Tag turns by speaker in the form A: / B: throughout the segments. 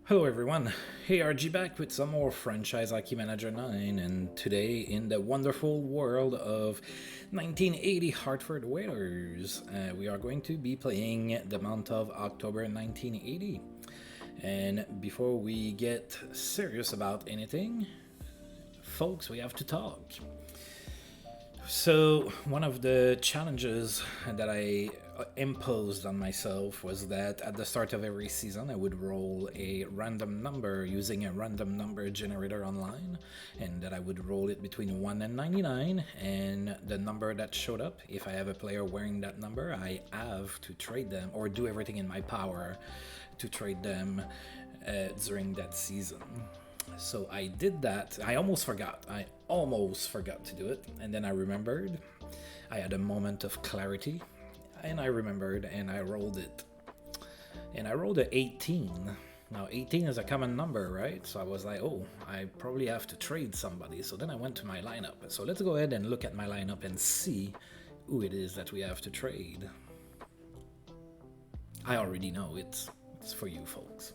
A: Hello everyone, hey RG back with some more Franchise Hockey Manager 9, and today in the wonderful world of 1980 Hartford Whalers, we are going to be playing the month of October 1980. And before we get serious about anything, folks, we have to talk. So, one of the challenges that I imposed on myself was that at the start of every season I would roll a random number using a random number generator online, and that I would roll it between 1 and 99, and the number that showed up, if I have a player wearing that number, I have to trade them or do everything in my power to trade them during that season. So I did that. I almost forgot to do it, and then I remembered. I had a moment of clarity, and I remembered, and I rolled it. And I rolled a 18. Now 18 is a common number, right? So I was like, oh, I probably have to trade somebody. So then I went to my lineup. So let's go ahead and look at my lineup and see who it is that we have to trade. I already know it's for you folks.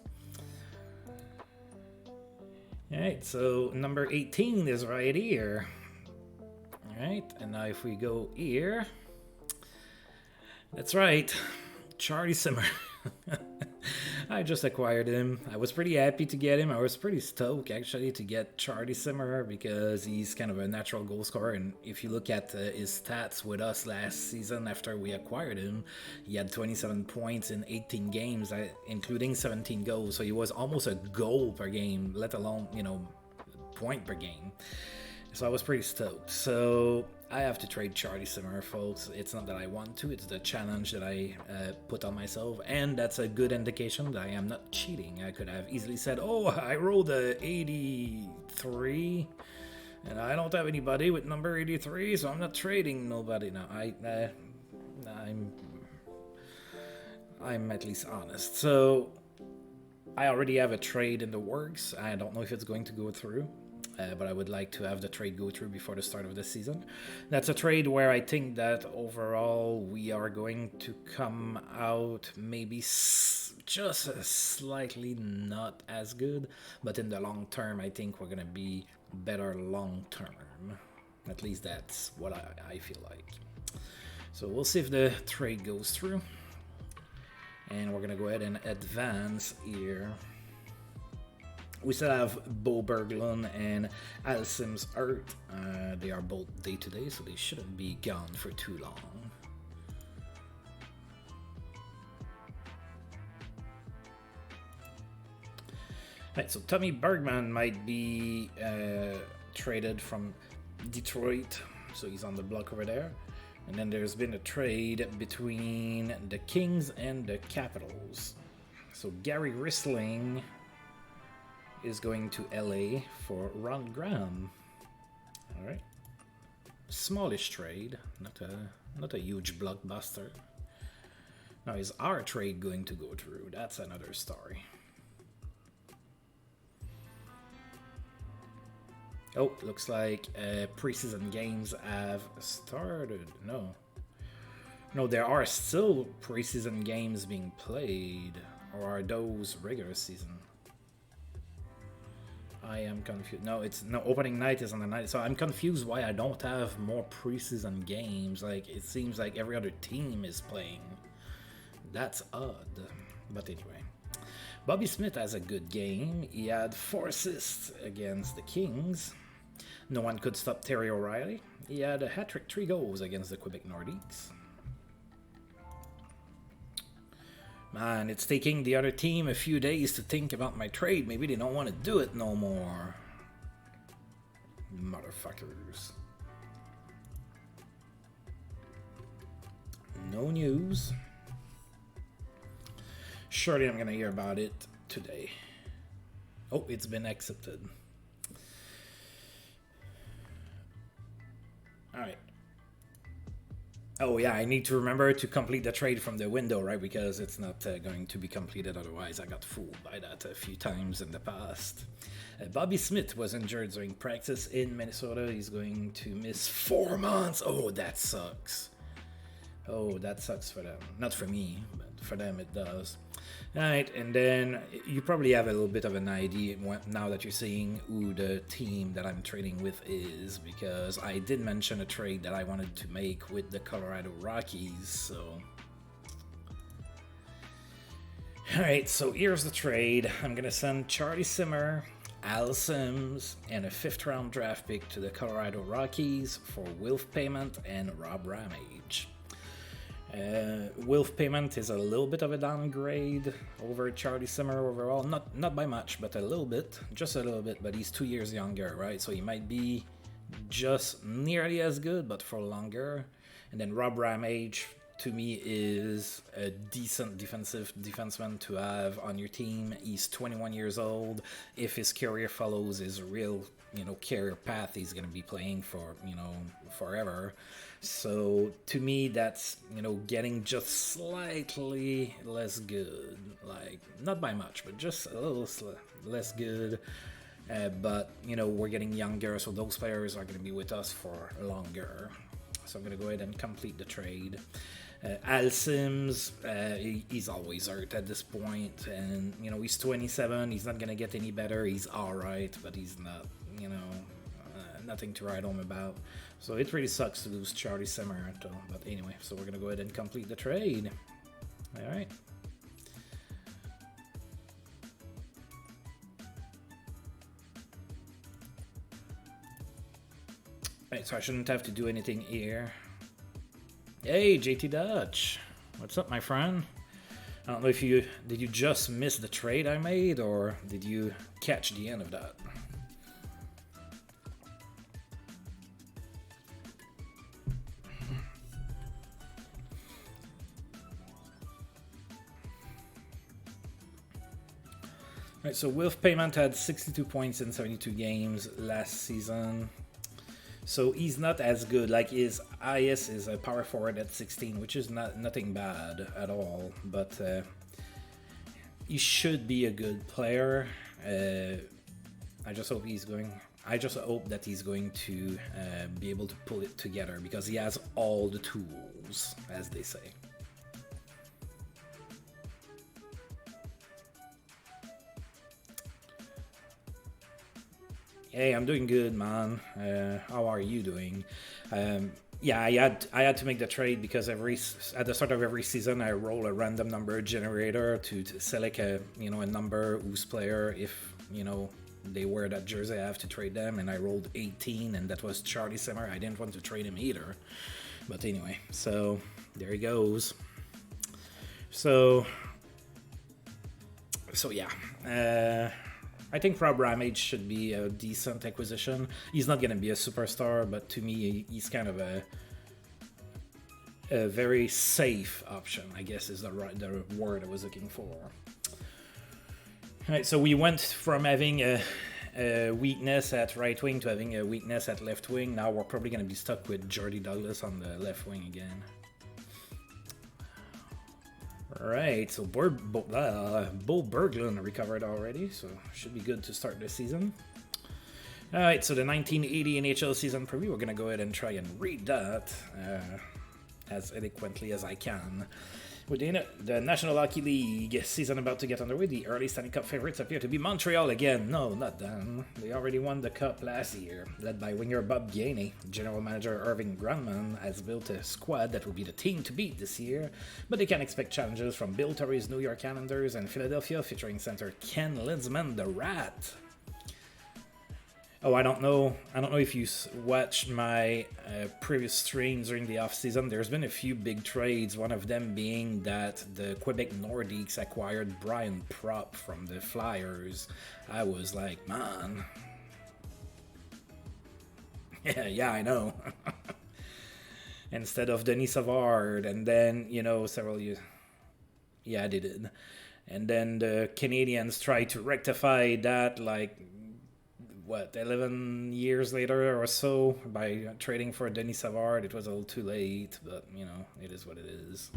A: Alright, so number 18 is right here. Alright, and now if we go here, that's right, Charlie Simmer. I just acquired him. I was pretty happy to get him. I was pretty stoked actually to get Charlie Simmer because he's kind of a natural goal scorer. And if you look at his stats with us last season after we acquired him, he had 27 points in 18 games, including 17 goals. So he was almost a goal per game, let alone, point per game. So I was pretty stoked. So I have to trade Charlie Simmer, folks. It's not that I want to, it's the challenge that I put on myself, and that's a good indication that I am not cheating. I could have easily said, oh, I rolled a 83, and I don't have anybody with number 83, so I'm not trading nobody. No, I'm at least honest. So I already have a trade in the works. I don't know if it's going to go through. But I would like to have the trade go through before the start of the season. That's a trade where I think that overall we are going to come out maybe just slightly not as good, but in the long term I think we're going to be better long term. At least that's what I feel like. So we'll see if the trade goes through. And we're going to go ahead and advance here. We still have Bo Berglund and Al Sims Ert. They are both day-to-day, so they shouldn't be gone for too long. Right, so Tommy Bergman might be traded from Detroit, so he's on the block over there. And then there's been a trade between the Kings and the Capitals. So Gary Rissling is going to LA for Ron Graham. All right, smallish trade, not a huge blockbuster. Now is our trade going to go through? That's another story. Oh, looks like preseason games have started. No, there are still preseason games being played, or are those regular season? I am confused. No, opening night is on the night, so I'm confused why I don't have more preseason games. Like, it seems like every other team is playing. That's odd. But anyway, Bobby Smith has a good game. He had 4 assists against the Kings. No one could stop Terry O'Reilly. He had a hat-trick, 3 goals against the Quebec Nordiques. Man, it's taking the other team a few days to think about my trade. Maybe they don't want to do it no more. Motherfuckers. No news. Surely I'm gonna hear about it today. Oh, it's been accepted. Alright. Oh yeah, I need to remember to complete the trade from the window, right? Because it's not going to be completed otherwise. I got fooled by that a few times in the past. Bobby Smith was injured during practice in Minnesota. He's going to miss 4 months. Oh, that sucks. Oh, that sucks for them. Not for me, but for them it does. Alright, and then you probably have a little bit of an idea now that you're seeing who the team that I'm trading with is, because I did mention a trade that I wanted to make with the Colorado Rockies, so... Alright, so here's the trade. I'm gonna send Charlie Simmer, Al Sims, and a 5th round draft pick to the Colorado Rockies for Wilf Payment and Rob Ramage. Wilf Payment is a little bit of a downgrade over Charlie Simmer overall. Not by much, but a little bit. Just a little bit, but he's 2 years younger, right? So he might be just nearly as good, but for longer. And then Rob Ramage, to me, is a decent defenseman to have on your team. He's 21 years old. If his career follows his real, career path, he's going to be playing for, forever. So to me, that's, getting just slightly less good. Like, not by much, but just a little less good. But, we're getting younger, so those players are going to be with us for longer. So I'm going to go ahead and complete the trade. Al Sims, he's always hurt at this point, and he's 27. He's not gonna get any better. He's all right, but he's not, nothing to write home about. So it really sucks to lose Charlie Simmer, though. But anyway, so we're gonna go ahead and complete the trade. All right. Right, so I shouldn't have to do anything here. Hey, JT Dutch. What's up, my friend? I don't know if did you just miss the trade I made, or did you catch the end of that? Right, so Wilf Payment had 62 points in 72 games last season. So he's not as good. Like, his IS is a power forward at 16, which is nothing bad at all. But he should be a good player. I just hope that he's going to be able to pull it together, because he has all the tools, as they say. Hey, I'm doing good, man. How are you doing? Yeah, I had to make the trade because at the start of every season I roll a random number generator to select a number whose player, if they wear that jersey, I have to trade them, and I rolled 18, and that was Charlie Simmer. I didn't want to trade him either, but anyway, so there he goes. So yeah. I think Rob Ramage should be a decent acquisition. He's not going to be a superstar, but to me, he's kind of a very safe option, I guess is the word I was looking for. All right, so we went from having a weakness at right wing to having a weakness at left wing. Now we're probably going to be stuck with Jordy Douglas on the left wing again. Alright, so Bo Berglund recovered already, so should be good to start the season. Alright, so the 1980 NHL season preview, we're going to go ahead and try and read that as eloquently as I can. Within the National Hockey League season about to get underway, the early Stanley Cup favorites appear to be Montreal again. No, not them. They already won the Cup last year. Led by winger Bob Gainey, general manager Irving Grunman has built a squad that will be the team to beat this year, but they can expect challenges from Bill Torrey's New York Islanders and Philadelphia, featuring center Ken Lindsman, the Rat. Oh, I don't know if you watched my previous streams during the off-season. There's been a few big trades, one of them being that the Quebec Nordiques acquired Brian Propp from the Flyers. I was like, man. Yeah, I know. Instead of Denis Savard, and then, several years. Yeah, they did. And then the Canadians tried to rectify that, 11 years later or so by trading for Denis Savard. It was a little too late, but, it is what it is.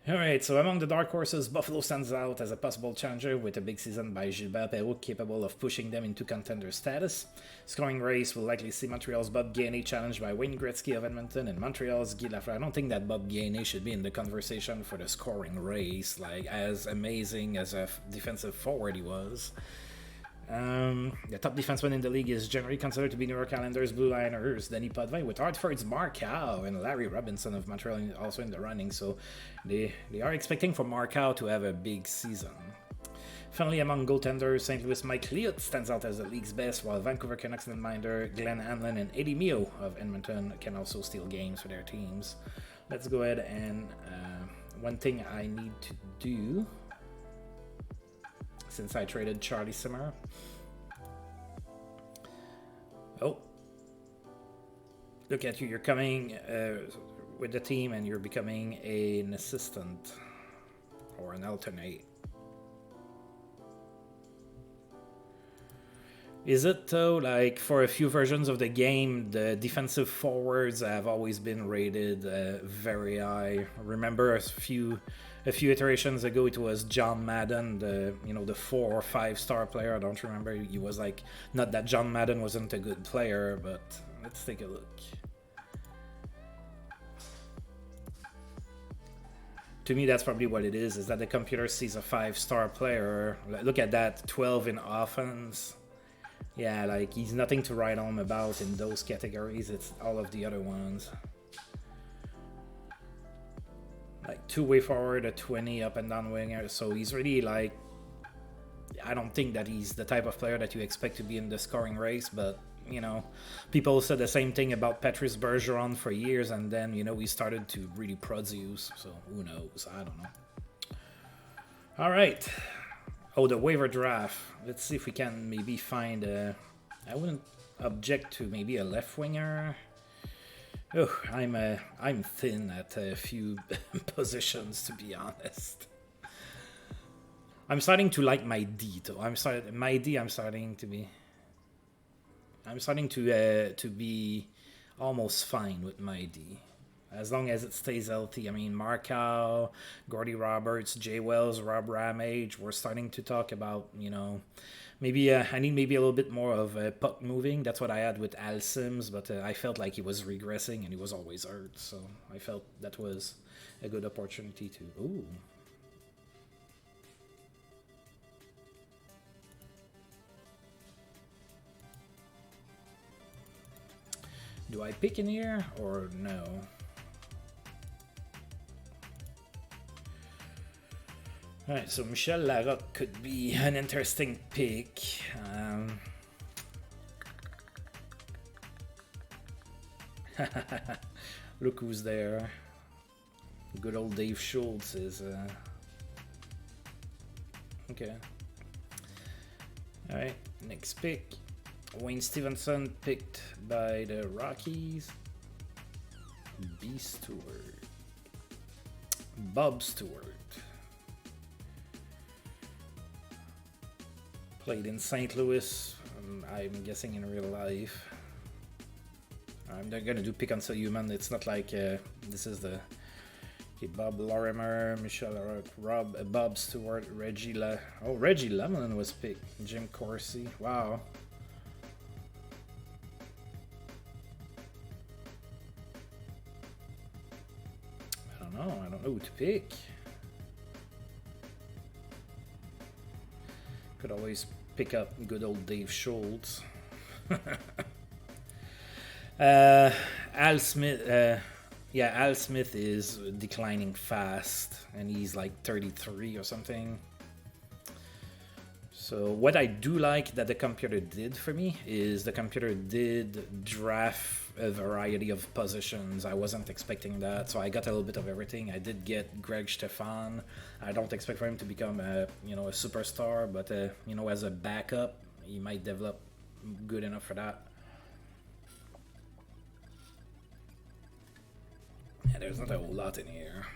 A: Alright, so among the dark horses, Buffalo stands out as a possible challenger with a big season by Gilbert Perrault capable of pushing them into contender status. Scoring race will likely see Montreal's Bob Gainey challenged by Wayne Gretzky of Edmonton and Montreal's Guy Lafleur. I don't think that Bob Gainey should be in the conversation for the scoring race, like as amazing as a defensive forward he was. The top defenseman in the league is generally considered to be New York Islanders Blue Liners Denis Potvin, with Hartford's Marcoux and Larry Robinson of Montreal also in the running, so they are expecting for Marcoux to have a big season. Finally, among goaltenders, St. Louis Mike Liut stands out as the league's best, while Vancouver Canucks netminder Glenn Hanlon and Eddie Mio of Edmonton can also steal games for their teams. Let's go ahead and one thing I need to do, since I traded Charlie Simmer. Oh, look at you! You're coming with the team, and you're becoming an assistant or an alternate. Is it though? Like for a few versions of the game, the defensive forwards have always been rated very high. Remember a few iterations ago, it was John Madden, the 4 or 5 star player. I don't remember. He was like, not that John Madden wasn't a good player, but let's take a look. To me, that's probably what it is that the computer sees a 5-star player. Look at that, 12 in offense. Yeah, like he's nothing to write home about in those categories. It's all of the other ones. Like 2-way forward, a 20 up and down winger. So he's really like, I don't think that he's the type of player that you expect to be in the scoring race, but people said the same thing about Patrice Bergeron for years, and then he started to really produce. So who knows? I don't know. All right. Oh, the waiver draft. Let's see if we can maybe find a... I wouldn't object to maybe a left winger. Oh, I'm thin at a few positions, to be honest. I'm starting to like my D, though. I'm starting to be almost fine with my D. As long as it stays healthy. I mean, Marcoux, Gordy Roberts, Jay Wells, Rob Ramage, we're starting to talk about, maybe I need maybe a little bit more of puck moving. That's what I had with Al Sims, but I felt like he was regressing and he was always hurt. So I felt that was a good opportunity to... Ooh. Do I pick in here or no? Alright, so Michel Larocque could be an interesting pick. Look who's there. Good old Dave Schultz is... Okay. Alright, next pick. Wayne Stevenson picked by the Rockies. B. Stewart. Bob Stewart. Played in St. Louis, I'm guessing in real life. I'm not gonna do pick until human. It's not like this is the... Okay, Bob Lorimer, Michel Larocque, Bob Stewart, Reggie Lemelin was picked. Jim Corsi. Wow. I don't know who to pick. Could always pick up good old Dave Schultz. Al Smith. Al Smith is declining fast, and he's like 33 or something. So what I do like that the computer did for me is the computer did draft a variety of positions. I wasn't expecting that, so I got a little bit of everything. I did get Greg Stefan. I don't expect for him to become a superstar, but as a backup, he might develop good enough for that. Yeah, there's not a whole lot in here.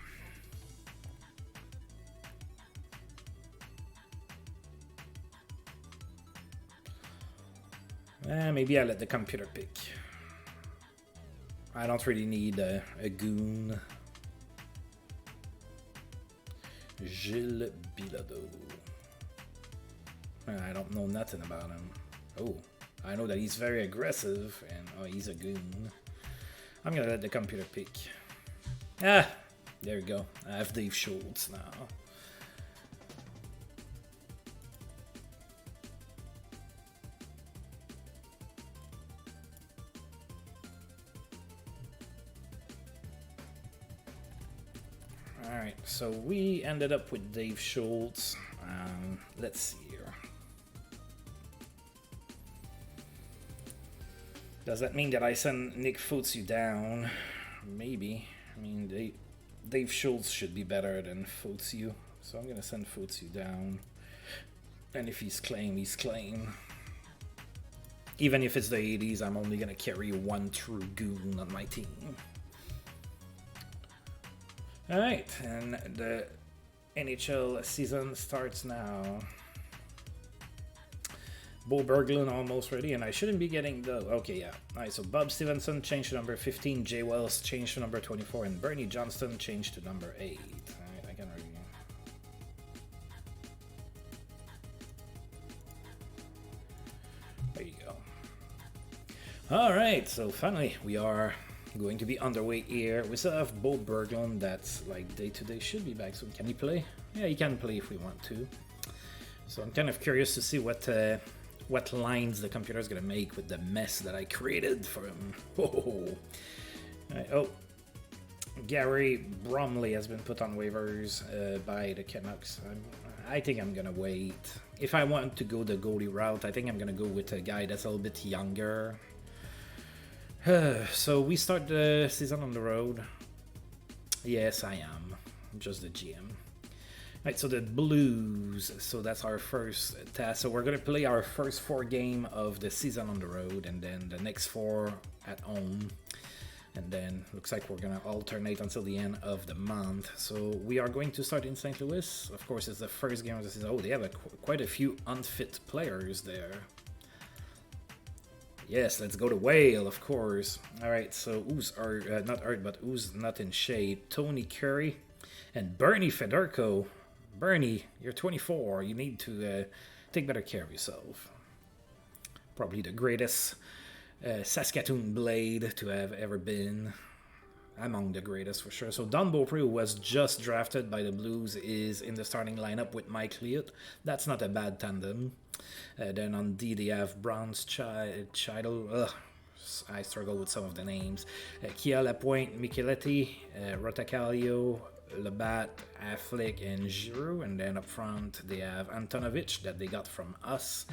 A: Maybe I let the computer pick. I don't really need a goon. Gilles Bilodeau. I don't know nothing about him. Oh, I know that he's very aggressive, and oh, he's a goon. I'm gonna let the computer pick. Ah, there we go. I have Dave Schultz now. Alright, so we ended up with Dave Schultz. Let's see here. Does that mean that I send Nick Footsie down? Maybe. I mean, Dave Schultz should be better than Footsie, so I'm gonna send Footsie down. And if he's claim, he's claim. Even if it's the 80s, I'm only gonna carry one true goon on my team. Alright, and the NHL season starts now. Bo Berglund almost ready, and I shouldn't be getting the... Okay, yeah. Alright, so Bob Stevenson changed to number 15, Jay Wells changed to number 24, and Bernie Johnston changed to number 8. Alright, I can review. There you go. Alright, so finally we are going to be underway here. We still have Bo Berglund that's like day-to-day should be back, so can he play? Yeah, he can play if we want to. So I'm kind of curious to see what lines the computer is going to make with the mess that I created for him. Oh, oh. Gary Bromley has been put on waivers by the Canucks. I think I'm going to wait. If I want to go the goalie route, I think I'm going to go with a guy that's a little bit younger. So we start the season on the road. Yes, I am. I'm just the GM. Right, so the Blues, so that's our first task. So we're going to play our first 4 games of the season on the road, and then the next 4 at home. And then looks like we're going to alternate until the end of the month. So we are going to start in St. Louis. Of course, it's the first game of the season. Oh, they have quite a few unfit players there. Yes, let's go to Whale, of course. All right, so who's not in shape? Tony Curry and Bernie Federko. Bernie, you're 24. You need to take better care of yourself. Probably the greatest Saskatoon Blade to have ever been. Among the greatest for sure. So Don Beaupré, who was just drafted by the Blues, is in the starting lineup with Mike Liut. That's not a bad tandem. Then on D, they have Browns Chidel. I struggle with some of the names. Kia Lapointe, Micheletti, Rotacalio, Labatt, Affleck, and Giroux. And then up front, they have Antonovich that they got from us.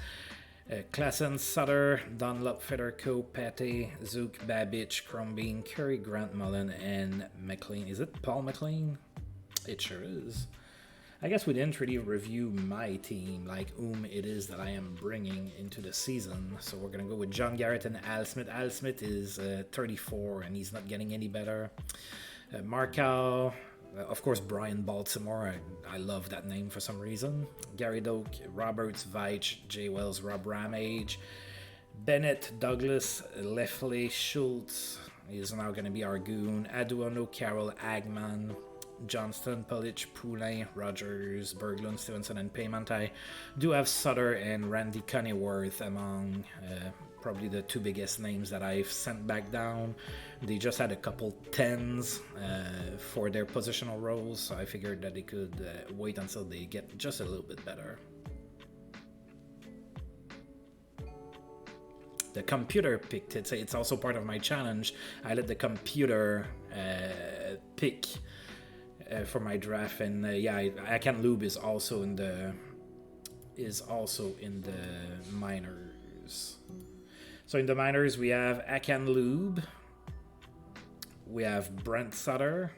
A: Klassen, Sutter, Dunlop, Federko, Pate, Zook, Babich, Crombeen, Curry, Grant Mullen, and McLean. Is it Paul McLean? It sure is. I guess we didn't really review my team, like whom it is that I am bringing into the season. So we're going to go with John Garrett and Al Smith. Al Smith is 34, and he's not getting any better. Markow. Of course, Brian Baltimore. I love that name for some reason. Gary Doak, Roberts, Veitch, Jay Wells, Rob Ramage, Bennett, Douglas, Leffley, Schultz is now going to be our goon. Aduano, Carroll, Agman, Johnston, Polic, Poulin, Rogers, Berglund, Stevenson, and Payment. I do have Sutter and Randy Cunnyworth among probably the 2 biggest names that I've sent back down. They just had a couple 10s for their positional roles, so I figured that they could wait until they get just a little bit better. The computer picked it. It's also part of my challenge. I let the computer pick for my draft, and yeah, Akan Lube is also in the minors. So in the minors, we have Akan Lube, we have Brent Sutter,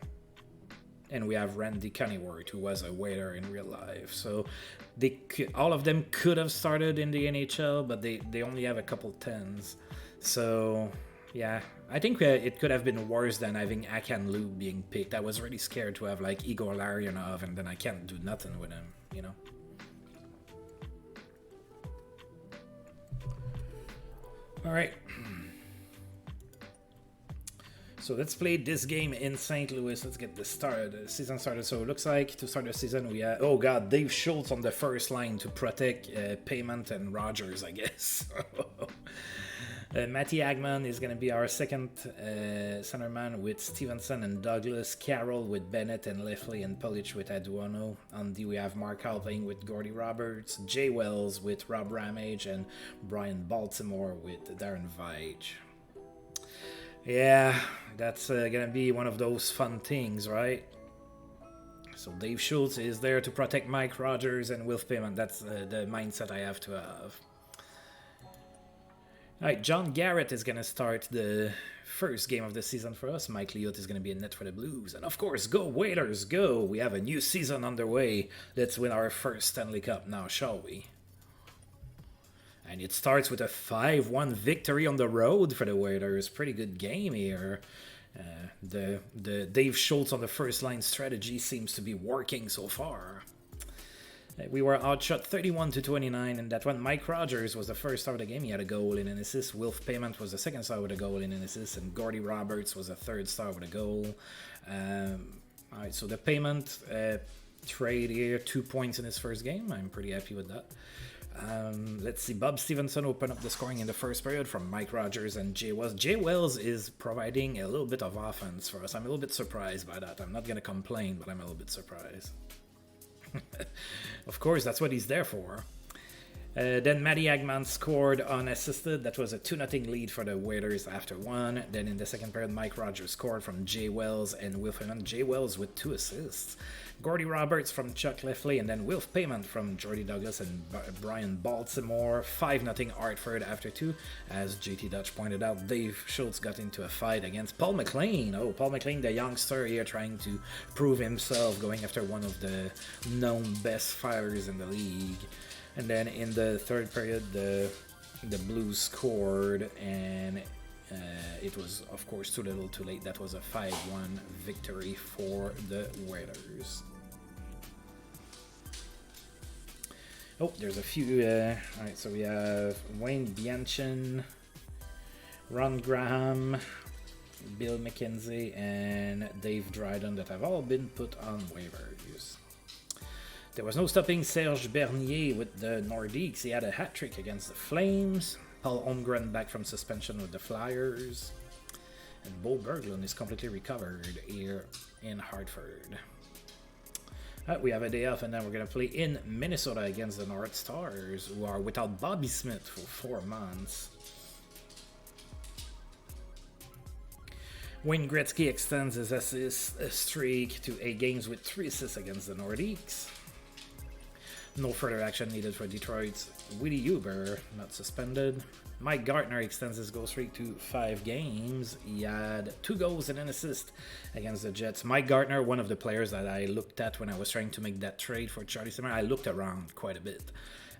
A: and we have Randy Cunnyworth, who was a waiter in real life. So all of them could have started in the NHL, but they only have a couple 10s. So yeah, I think it could have been worse than having Akan Lube being picked. I was really scared to have like Igor Larionov, and then I can't do nothing with him, you know? All right. So let's play this game in St. Louis. Let's get the season started. So it looks like to start the season we have, oh god, Dave Schultz on the first line to protect Payment and Rogers, I guess. Matty Agman is going to be our second centerman with Stevenson and Douglas, Carroll with Bennett and Lefley, and Polic with Aduano. On D we have Mark Hall playing with Gordy Roberts, Jay Wells with Rob Ramage, and Brian Baltimore with Darren Veitch. Yeah, that's gonna be one of those fun things, right? So Dave Schultz is there to protect Mike Rogers and Wilf Payment. That's the mindset I have to have. Alright, John Garrett is gonna start the first game of the season for us. Mike Liut is gonna be in net for the Blues. And of course, go Whalers, go! We have a new season underway. Let's win our first Stanley Cup now, shall we? And it starts with a 5-1 victory on the road for the Whalers. Pretty good game here. The Dave Schultz on the first line strategy seems to be working so far. We were outshot 31-29, and that one Mike Rogers was the first star of the game. He had a goal and an assist. Wilf Payment was the second star with a goal and an assist, and Gordy Roberts was the third star with a goal. Alright, so the Payment trade here, 2 points in his first game. I'm pretty happy with that. Let's see, Bob Stevenson opened up the scoring in the first period from Mike Rogers and Jay Wells. Jay Wells is providing a little bit of offense for us. I'm a little bit surprised by that. I'm not going to complain, but I'm a little bit surprised. Of course, that's what he's there for. Then Matty Agman scored unassisted. That was a 2-0 lead for the Whalers after one. Then in the second period, Mike Rogers scored from Jay Wells and Wilf Payment. Jay Wells with 2 assists. Gordy Roberts from Chuck Lefley, and then Wilf Payment from Jordy Douglas and Brian Baltimore. 5-0 Hartford after 2. As JT Dutch pointed out, Dave Schultz got into a fight against Paul McLean. Oh, Paul McLean, the youngster here trying to prove himself, going after one of the known best fighters in the league. And then in the third period, the Blues scored, and it was, of course, too little too late. That was a 5-1 victory for the Whalers. Oh, there's a few. Alright, so we have Wayne Bianchin, Ron Graham, Bill McKenzie, and Dave Dryden that have all been put on waivers. There was no stopping Serge Bernier with the Nordiques. He had a hat-trick against the Flames. Paul Holmgren back from suspension with the Flyers. And Bo Berglund is completely recovered here in Hartford. We have a day off, and then we're going to play in Minnesota against the North Stars, who are without Bobby Smith for 4 months. Wayne Gretzky extends his assist streak to 8 games with 3 assists against the Nordiques. No further action needed for Detroit's Willie Huber, not suspended. Mike Gartner extends his goal streak to 5 games. He had 2 goals and an assist against the Jets. Mike Gartner, one of the players that I looked at when I was trying to make that trade for Charlie Simmer. I looked around quite a bit.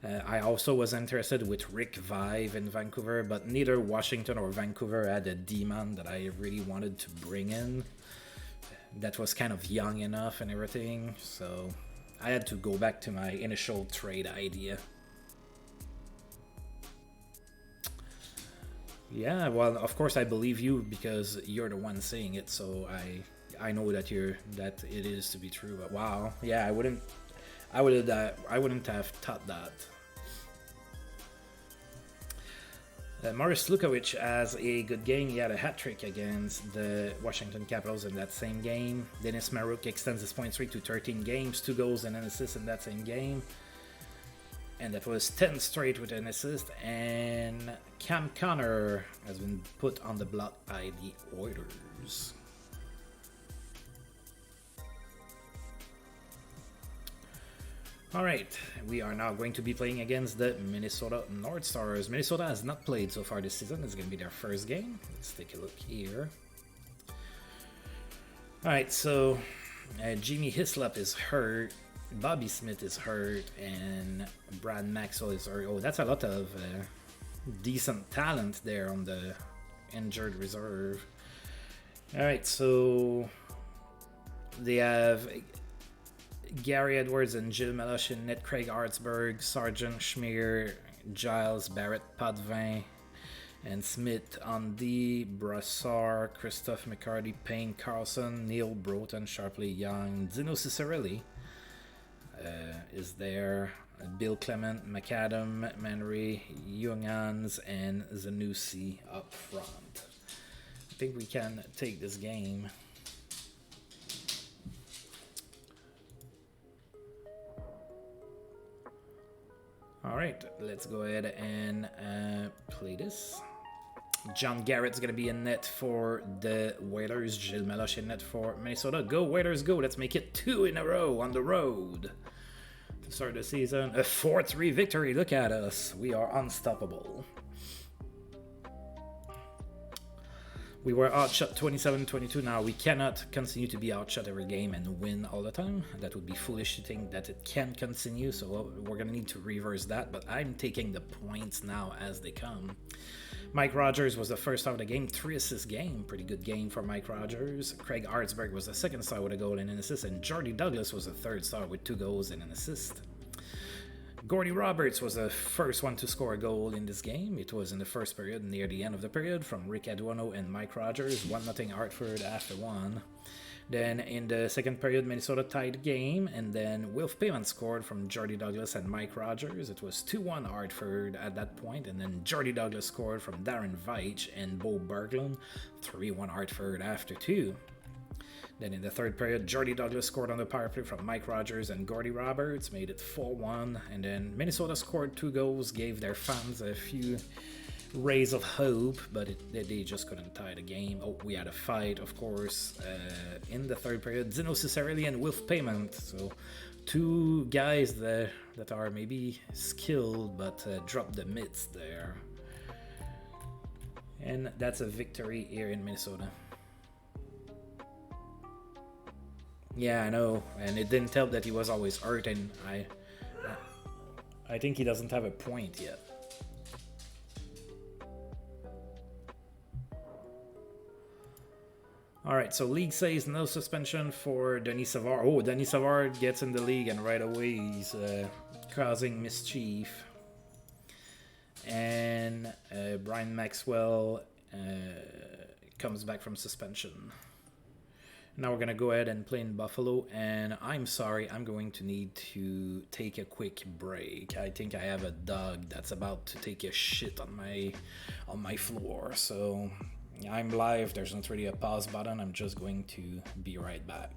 A: I also was interested with Rick Vive in Vancouver, but neither Washington or Vancouver had a D-man that I really wanted to bring in. That was kind of young enough and everything, so I had to go back to my initial trade idea. Yeah, well, of course I believe you because you're the one saying it, so I know that it is to be true. But wow, yeah, I wouldn't have thought that. Maurice Lukovic has a good game. He had a hat-trick against the Washington Capitals in that same game. Denis Maruk extends his point streak to 13 games, 2 goals and an assist in that same game. And that was 10 straight with an assist. And Cam Connor has been put on the block by the Oilers. Alright, we are now going to be playing against the Minnesota North Stars. Minnesota has not played so far this season. It's going to be their first game. Let's take a look here. Alright, so Jimmy Hislop is hurt. Bobby Smith is hurt. And Brad Maxwell is hurt. Oh, that's a lot of decent talent there on the injured reserve. Alright, so they have Gary Edwards and Gilles Meloche in net, Craig Artsberg, Sargent, Schmier, Giles, Barrett, Potvin, And Smith on D, Brassard, Christophe McCarty, Payne, Carlson, Neil Broughton, Sharpley, Young, Dino Cicerelli is there. Bill Clement, McAdam, Manry, Jungans, and Zanussi up front. I think we can take this game. Alright, let's go ahead and play this. John Garrett's going to be in net for the Whalers. Gilles Meloche in net for Minnesota. Go Whalers, go. Let's make it 2 in a row on the road. To start the season, a 4-3 victory. Look at us. We are unstoppable. We were outshot 27-22. Now we cannot continue to be outshot every game and win all the time. That would be foolish to think that it can continue. So we're going to need to reverse that. But I'm taking the points now as they come. Mike Rogers was the first star of the game, 3-assist game. Pretty good game for Mike Rogers. Craig Artsberg was the second star with a goal and an assist. And Jordy Douglas was the third star with 2 goals and an assist. Gordy Roberts was the first one to score a goal in this game. It was in the first period, near the end of the period, from Rick Aduano and Mike Rogers. 1-0 Hartford after 1. Then in the second period, Minnesota tied the game, and then Wilf Payman scored from Jordy Douglas and Mike Rogers. It was 2-1 Hartford at that point, and then Jordy Douglas scored from Darren Veitch and Bo Berglund. 3-1 Hartford after 2. Then in the third period, Jordy Douglas scored on the power play from Mike Rogers and Gordy Roberts, made it 4-1, and then Minnesota scored 2 goals, gave their fans a few rays of hope, but they just couldn't tie the game. Oh, we had a fight, of course, in the third period. Dino Cicerelli and Wilf Payment, so 2 guys that are maybe skilled, but dropped the mitts there. And that's a victory here in Minnesota. Yeah, I know, and it didn't help that he was always hurt, and I think he doesn't have a point yet. Alright, so league says no suspension for Denis Savard. Oh, Denis Savard gets in the league, and right away he's causing mischief. And Brian Maxwell comes back from suspension. Now we're going to go ahead and play in Buffalo, and I'm sorry, I'm going to need to take a quick break. I think I have a dog that's about to take a shit on my floor, so I'm live. There's not really a pause button. I'm just going to be right back.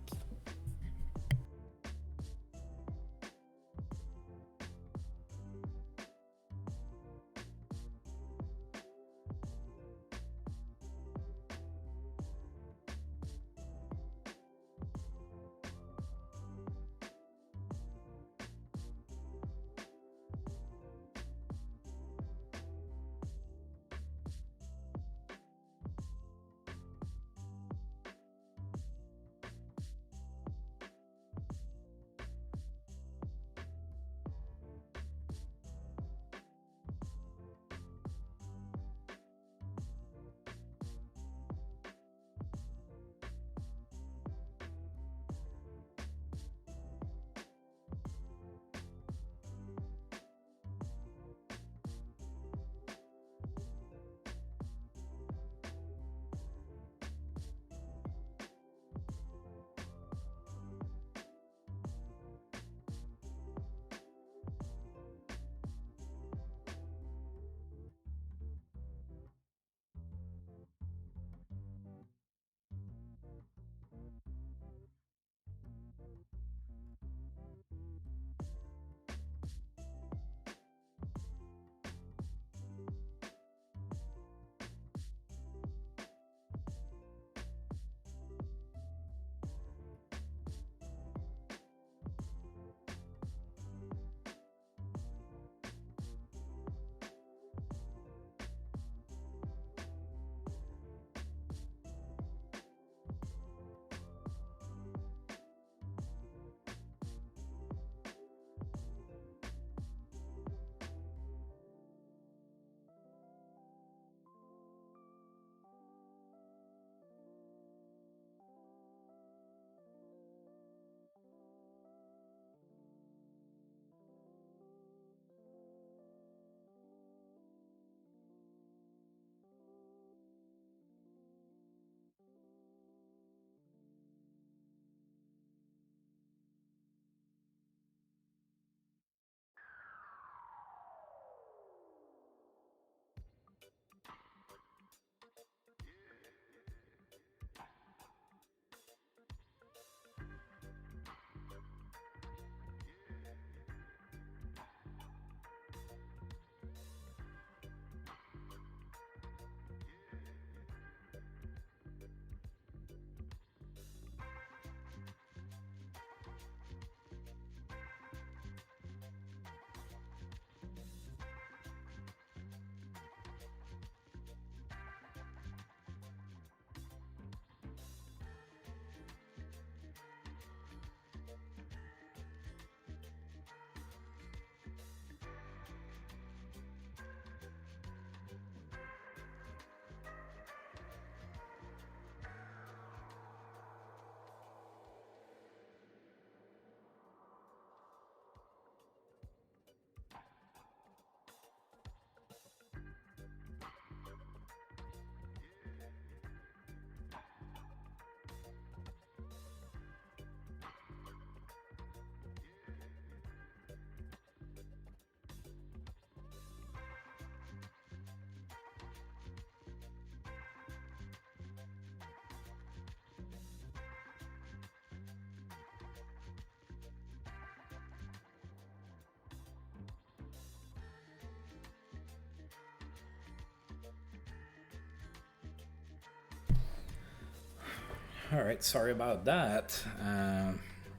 A: Alright, sorry about that.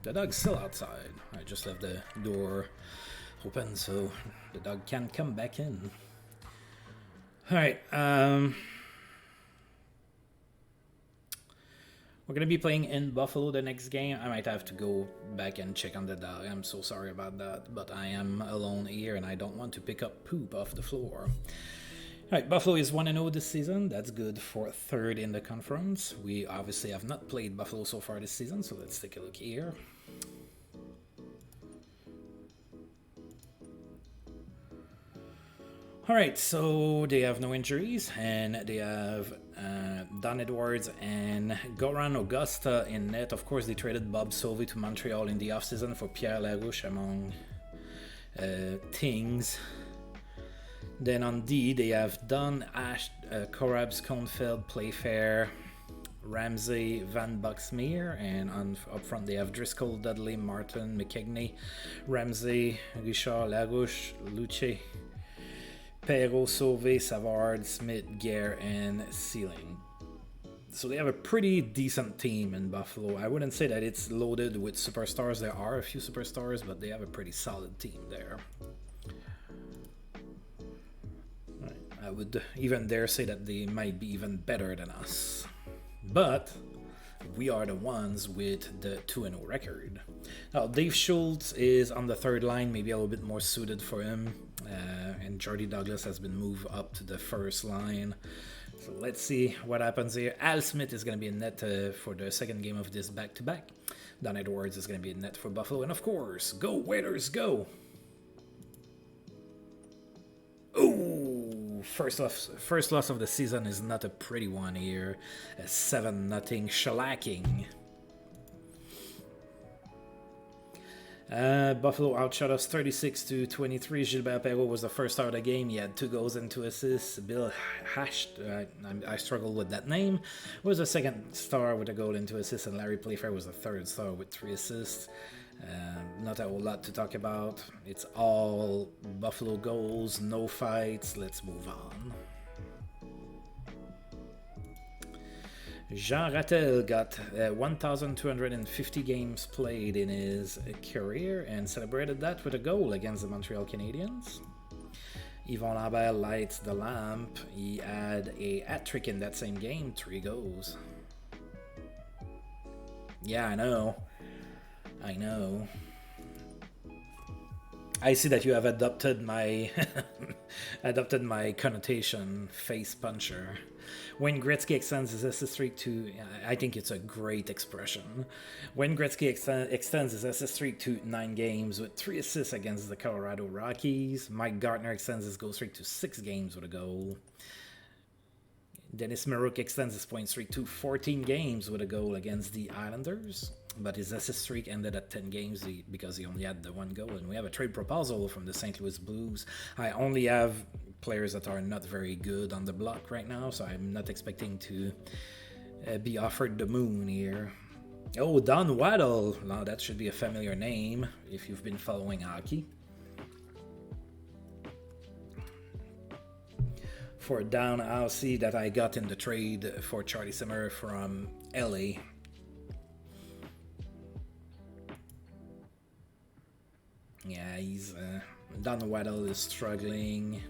A: The dog's still outside. I just left the door open so the dog can come back in. Alright, we're gonna be playing in Buffalo the next game. I might have to go back and check on the dog. I'm so sorry about that, but I am alone here and I don't want to pick up poop off the floor. Alright, Buffalo is 1-0 this season. That's good for third in the conference. We obviously have not played Buffalo so far this season, so let's take a look here. Alright, so they have no injuries, and they have Don Edwards and Goran Augusta in net. Of course, they traded Bob Sovey to Montreal in the offseason for Pierre Larouche, among things. Then on D, they have Don, Ash, Korabs, Cohnfeld, Playfair, Ramsey, Van Buxmeer, and up front they have Driscoll, Dudley, Martin, McKegney, Ramsey, Richard, Larouche, Luce, Perrault, Sauvé, Savard, Smith, Guerre, and Sealing. So they have a pretty decent team in Buffalo. I wouldn't say that it's loaded with superstars. There are a few superstars, but they have a pretty solid team there. I would even dare say that they might be even better than us. But we are the ones with the 2-0 record. Now, Dave Schultz is on the third line, maybe a little bit more suited for him. And Jordy Douglas has been moved up to the first line. So let's see what happens here. Al Smith is going to be in net for the second game of this back-to-back. Don Edwards is going to be in net for Buffalo. And of course, go Whalers, go! Ooh, first loss of the season is not a pretty one here. A 7-0 shellacking. Buffalo outshot us 36-23. Gilbert Perrault was the first star of the game. He had 2 goals and 2 assists. Bill Hasht, I struggle with that name, was the second star with a goal and 2 assists. And Larry Playfair was the third star with 3 assists. Not a whole lot to talk about. It's all Buffalo goals, no fights. Let's move on. Jean Rattel got 1,250 games played in his career and celebrated that with a goal against the Montreal Canadiens. Yvon Lambert lights the lamp. He had a hat-trick in that same game, 3 goals. Yeah, I know. I see that you have adopted my connotation, face puncher. When Gretzky extends his assist streak to, I think it's a great expression. When Gretzky extends his assist streak to 9 games with 3 assists against the Colorado Rockies, Mike Gartner extends his goal streak to 6 games with a goal. Dennis Maruk extends his point streak to 14 games with a goal against the Islanders, but his assist streak ended at 10 games because he only had the 1 goal. And we have a trade proposal from the St. Louis Blues. I only have players that are not very good on the block right now, so I'm not expecting to be offered the moon here. Oh, Don Waddle. Now that should be a familiar name if you've been following hockey. For Don, I'll see that I got in the trade for Charlie Simmer from LA. Yeah, Don Waddle is struggling.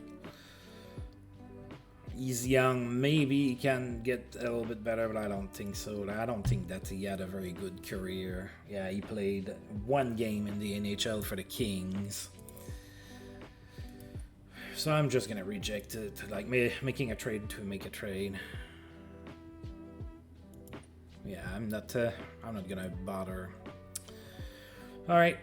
A: He's young. Maybe he can get a little bit better, but I don't think so. I don't think that he had a very good career. Yeah, he played 1 game in the NHL for the Kings. So I'm just gonna reject it, like making a trade to make a trade. Yeah, I'm not gonna bother. All right,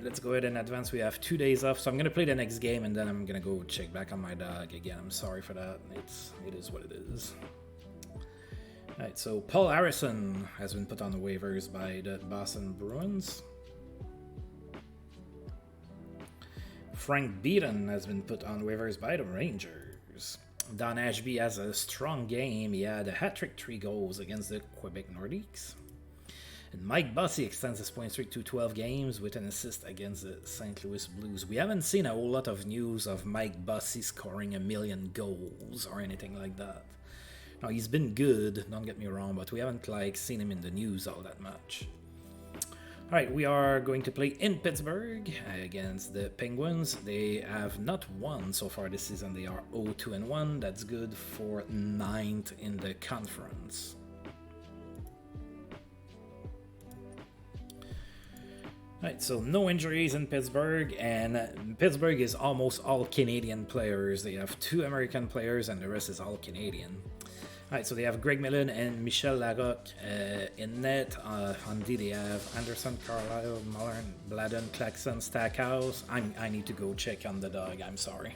A: let's go ahead and advance. We have 2 days off, so I'm gonna play the next game and then I'm gonna go check back on my dog again. I'm sorry for that. It is what it is. All right, so Paul Harrison has been put on the waivers by the Boston Bruins. Frank Beaton has been put on waivers by the Rangers. Don Ashby has a strong game. He had a hat-trick, 3 goals against the Quebec Nordiques. And Mike Bossy extends his point streak to 12 games with an assist against the St. Louis Blues. We haven't seen a whole lot of news of Mike Bossy scoring 1 million goals or anything like that. Now, he's been good, don't get me wrong, but we haven't like seen him in the news all that much. All right, we are going to play in Pittsburgh against the Penguins. They have not won so far this season. They are 0-2-1. That's good for 9th in the conference. All right, so no injuries in Pittsburgh, and Pittsburgh is almost all Canadian players. They have 2 American players, and the rest is all Canadian. All right, so they have Greg Millen and Michel Larocque in net. On D, they have Anderson, Carlisle, Mullen, Bladden, Claxon, Stackhouse. I need to go check on the dog. I'm sorry.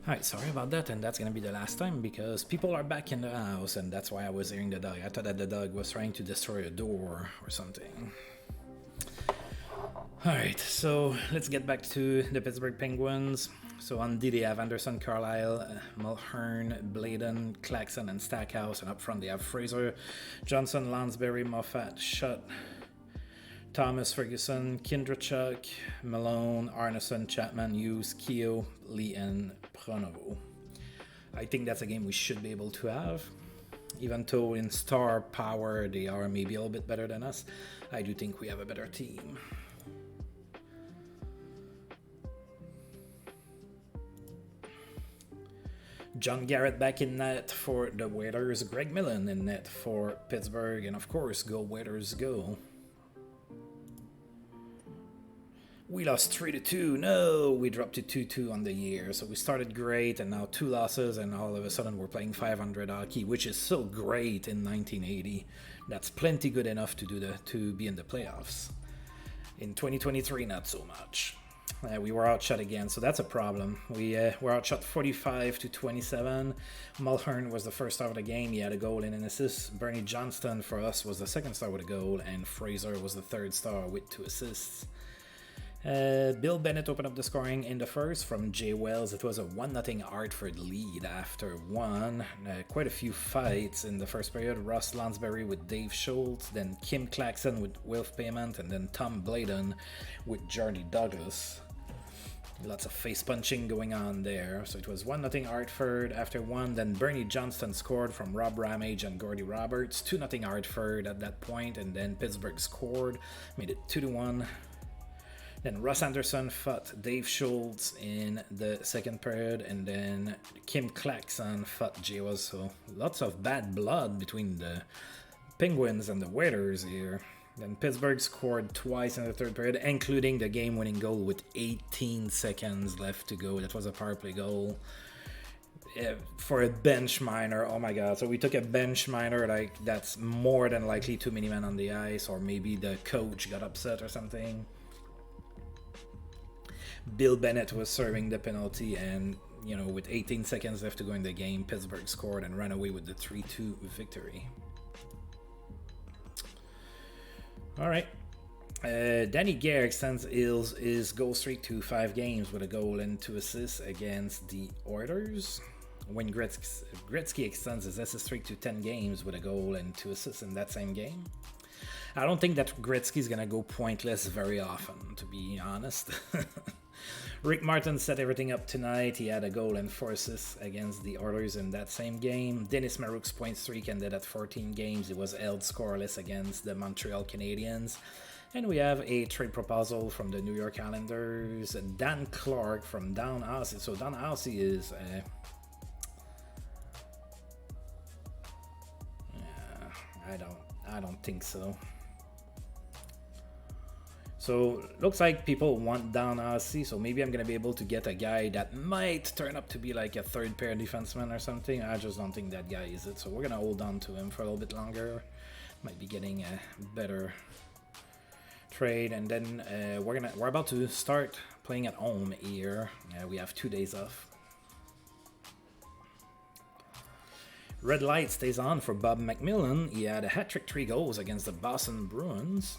A: Alright, sorry about that, and that's gonna be the last time because people are back in the house, and that's why I was hearing the dog. I thought that the dog was trying to destroy a door or something. Alright, so let's get back to the Pittsburgh Penguins. So on D, they have Anderson, Carlisle, Mulhern, Bladen, Claxon, and Stackhouse, and up front they have Fraser, Johnson, Lansbury, Moffat, Shutt, Thomas, Ferguson, Kindrachuk, Malone, Arneson, Chapman, Hughes, Keogh, Lee, and Pronovo. I think that's a game we should be able to have. Even though in star power they are maybe a little bit better than us, I do think we have a better team. John Garrett back in net for the Whalers, Greg Millen in net for Pittsburgh, and of course, go Whalers go. We lost 3-2. No, we dropped to 2-2 on the year. So we started great, and now 2 losses, and all of a sudden we're playing 500 hockey, which is so great in 1980. That's plenty good enough to be in the playoffs. In 2023, not so much. We were outshot again, so that's a problem. We were outshot 45-27. Mulhern was the first star of the game. He had a goal and an assist. Bernie Johnston for us was the second star with a goal, and Fraser was the third star with 2 assists. Bill Bennett opened up the scoring in the first from Jay Wells. It was a 1-0 Hartford lead after one. Quite a few fights in the first period. Ross Lansbury with Dave Schultz, then Kim Claxon with Wilf Payment, and then Tom Bladen with Jordy Douglas. Lots of face punching going on there. So it was 1-0 Hartford after one. Then Bernie Johnston scored from Rob Ramage and Gordy Roberts. 2-0 Hartford at that point, and then Pittsburgh scored, made it 2-1. Then Russ Anderson fought Dave Schultz in the second period, and then Kim Claxon fought Jay Wells. So lots of bad blood between the Penguins and the Whalers here. Then Pittsburgh scored twice in the third period, including the game-winning goal with 18 seconds left to go. That was a power play goal. For a bench minor, oh my god. So we took a bench minor, like that's more than likely too many men on the ice, or maybe the coach got upset or something. Bill Bennett was serving the penalty, and with 18 seconds left to go in the game, Pittsburgh scored and ran away with the 3-2 victory. All right. Danny Gare extends his goal streak to 5 games with a goal and 2 assists against the Oilers. Wayne Gretzky extends his assist streak to 10 games with a goal and 2 assists in that same game. I don't think that Gretzky's gonna go pointless very often, to be honest. Rick Martin set everything up tonight. He had a goal and 4 assists against the Oilers in that same game. Denis Marouk's point streak ended at 14 games. He was held scoreless against the Montreal Canadiens. And we have a trade proposal from the New York Islanders. Dan Clark from Down Aussie. So Down Aussie is... I don't think so. So looks like people want Down Aussie, so maybe I'm gonna be able to get a guy that might turn up to be like a third pair defenseman or something. I just don't think that guy is it, so we're gonna hold on to him for a little bit longer. Might be getting a better trade, and then we're about to start playing at home here. We have 2 days off. Red light stays on for Bob McMillan. He had a hat-trick, 3 goals against the Boston Bruins.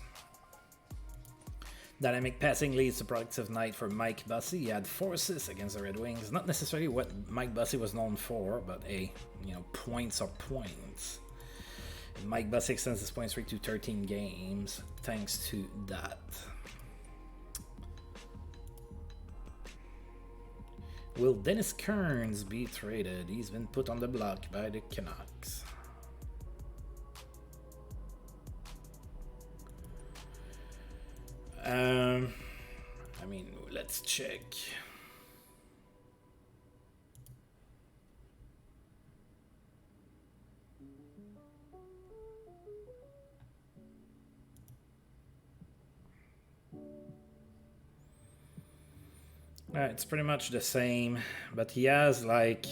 A: Dynamic passing leads to productive night for Mike Bussey. He had 4 assists against the Red Wings. Not necessarily what Mike Bussey was known for, but hey, you know, points are points. And Mike Bussey extends his point streak to 13 games thanks to that. Will Dennis Kearns be traded? He's been put on the block by the Canucks. I mean, let's check. It's pretty much the same, but he has like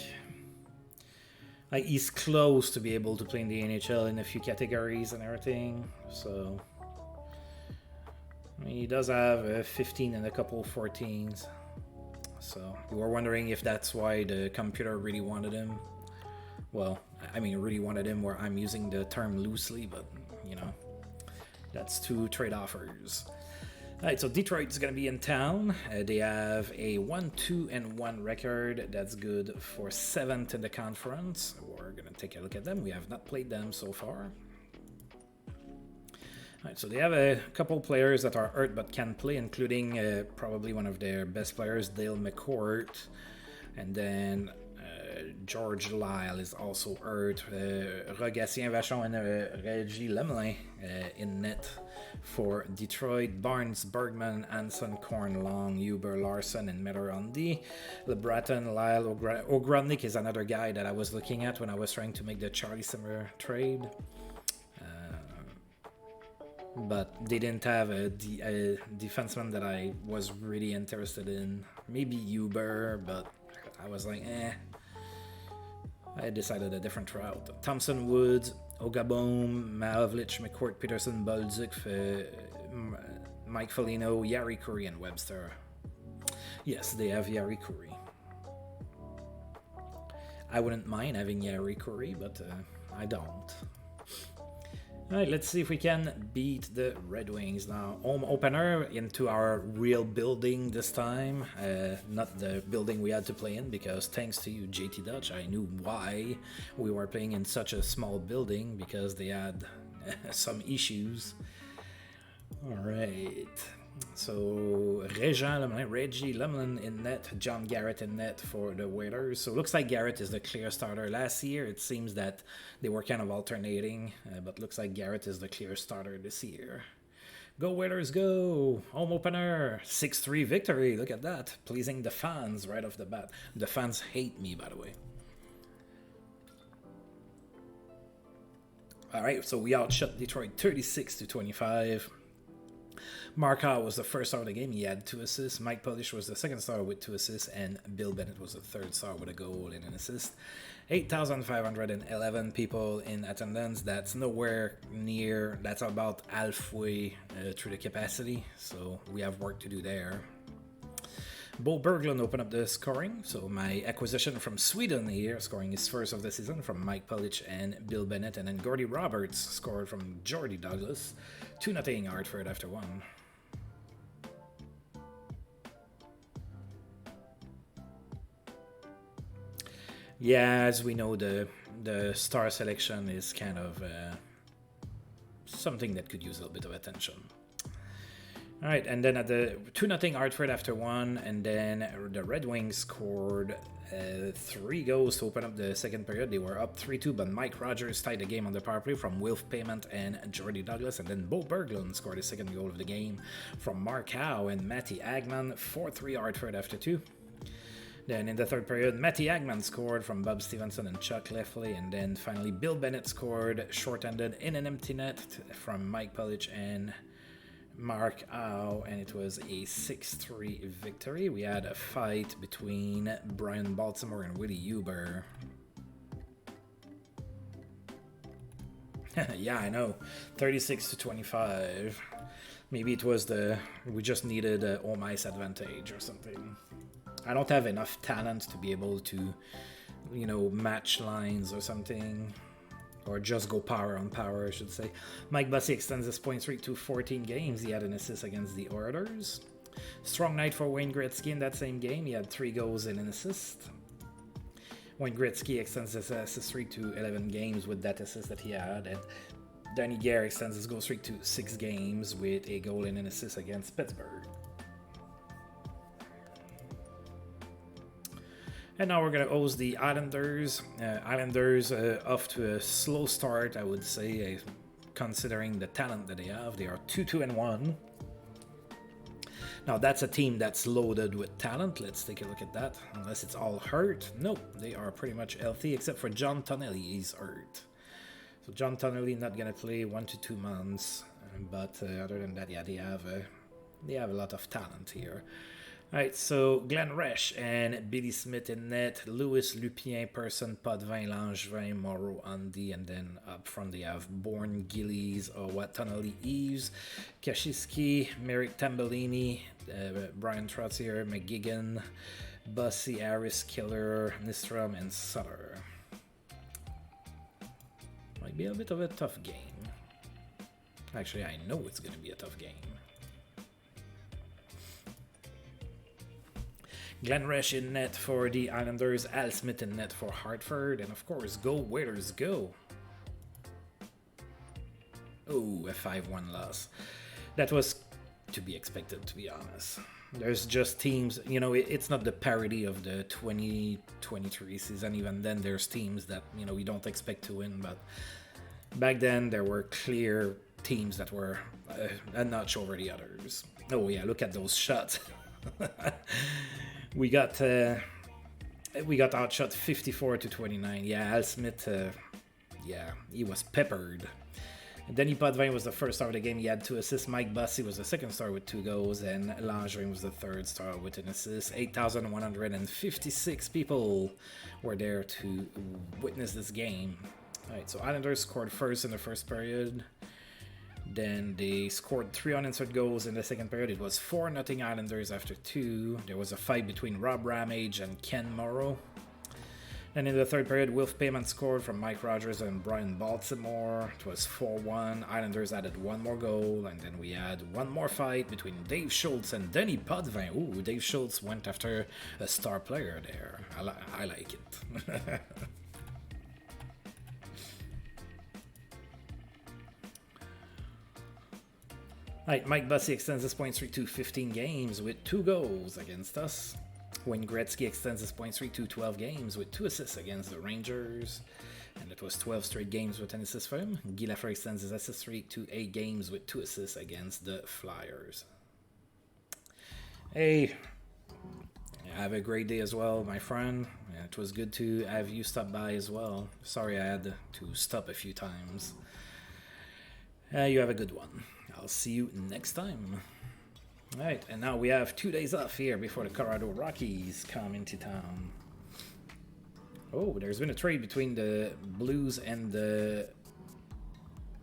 A: he's close to be able to play in the NHL in a few categories and everything, so I mean, he does have a 15 and a couple 14s. So you were wondering if that's why the computer really wanted him. Well, I mean, really wanted him where I'm using the term loosely, but you know, that's 2 trade offers. Alright, so Detroit's going to be in town. They have a 1-2-1 record. That's good for 7th in the conference. We're going to take a look at them. We have not played them so far. Alright, so they have a couple players that are hurt but can play, including probably one of their best players, Dale McCourt. And then George Lyle is also hurt. Rogatien Vachon and Reggie Lemelin in net for Detroit. Barnes, Bergman, Hanson, Korn, Long, Huber, Larson, and Miller-Undy. LeBratton, Lyle, Ogrodnik is another guy that I was looking at when I was trying to make the Charlie Simmer trade. But they didn't have a defenseman that I was really interested in. Maybe Huber, but I was like, I decided a different route. Thompson, Woods, Ogabom, Mahovlich, McCourt, Peterson, Bolduc, Mike Foligno, Yari Curry, and Webster. Yes, they have Yari Curry. I wouldn't mind having Yari Curry, but I don't. Alright, let's see if we can beat the Red Wings now. Home opener into our real building this time. Not the building we had to play in, because thanks to you, JT Dutch, I knew why we were playing in such a small building, because they had some issues. Alright. So Reggie Lemelin in net, John Garrett in net for the Whalers. So it looks like Garrett is the clear starter. Last year it seems that they were kind of alternating, but looks like Garrett is the clear starter this year. Go Whalers, go! Home opener, 6-3 victory. Look at that, pleasing the fans right off the bat. The fans hate me, by the way. All right, so we outshot Detroit 36-25. Markov was the first star of the game. He had 2 assists. Mike Polish was the second star with 2 assists. And Bill Bennett was the third star with a goal and an assist. 8,511 people in attendance. That's nowhere near. That's about halfway through the capacity. So we have work to do there. Bo Berglund opened up the scoring. So my acquisition from Sweden here, scoring his first of the season from Mike Polish and Bill Bennett. And then Gordy Roberts scored from Jordy Douglas. 2-0 Hartford after 1. Yeah, as we know, the star selection is kind of something that could use a little bit of attention. All right, and then at the 2-0 Hartford after 1, and then the Red Wings scored 3 goals to open up the second period. They were up 3-2, but Mike Rogers tied the game on the power play from Wilf Payment and Jordy Douglas, and then Bo Berglund scored the second goal of the game from Mark Howe and Matty Agman. 4-3 Hartford after 2. Then in the third period, Matty Agman scored from Bob Stevenson and Chuck Leffley, and then finally Bill Bennett scored short-handed in an empty net from Mike Polic and Mark Howe, and it was a 6-3 victory. We had a fight between Brian Baltimore and Willie Huber. Yeah, I know. 36-25. Maybe it was we just needed a home ice advantage or something. I don't have enough talent to be able to, match lines or something. Or just go power on power, I should say. Mike Bussey extends his point streak to 14 games. He had an assist against the Oilers. Strong night for Wayne Gretzky in that same game. He had 3 goals and an assist. Wayne Gretzky extends his assist streak to 11 games with that assist that he had. And Danny Gare extends his goal streak to 6 games with a goal and an assist against Pittsburgh. And now we're going to host the Islanders. Islanders off to a slow start, I would say, considering the talent that they have. They are 2-2-1. Now, that's a team that's loaded with talent. Let's take a look at that. Unless it's all hurt. Nope, they are pretty much healthy, except for John Tonelli. He's hurt. So John Tonelli not going to play 1 to 2 months. But other than that, yeah, they have a lot of talent here. Alright, so Glenn Resch and Billy Smith in net, Louis Lupien, Person, Potvin, Langevin, Moreau, Andy, and then up front they have Bourne, Gillies, Owat, Tonelli, Eves, Kashiski, Merrick Tambellini, Brian Trottier, McGigan, Bussy, Harris, Killer, Nistrom, and Sutter. Might be a bit of a tough game. Actually, I know it's going to be a tough game. Glenn Resch in net for the Islanders, Al Smith in net for Hartford, and of course, go Whalers, go! Oh, a 5-1 loss. That was to be expected, to be honest. There's just teams, it's not the parity of the 2023 season. Even then, there's teams that, we don't expect to win, but back then, there were clear teams that were a notch over the others. Oh yeah, look at those shots. We got outshot 54-29. Yeah, Al Smith, he was peppered. And Denis Potvin was the first star of the game. He had 2 assists. Mike Bussey was the second star with 2 goals, and Langevin was the third star with an assist. 8,156 people were there to witness this game. All right, so Islanders scored first in the first period. Then they scored 3 unanswered goals in the second period. It was 4-0 Islanders after 2. There was a fight between Rob Ramage and Ken Morrow. Then in the third period, Wilf Payment scored from Mike Rogers and Brian Baltimore. It was 4-1. Islanders added 1 more goal, and then we had 1 more fight between Dave Schultz and Denis Potvin. Ooh, Dave Schultz went after a star player there. I like it. Right, Mike Bussey extends his point streak to 15 games with 2 goals against us. Wayne Gretzky extends his point streak to 12 games with 2 assists against the Rangers. And it was 12 straight games with an assist for him. Guy Lafleur extends his assist streak to 8 games with 2 assists against the Flyers. Hey, have a great day as well, my friend. It was good to have you stop by as well. Sorry I had to stop a few times. You have a good one. I'll see you next time. Alright, and now we have 2 days off here before the Colorado Rockies come into town. Oh, there's been a trade between the Blues and the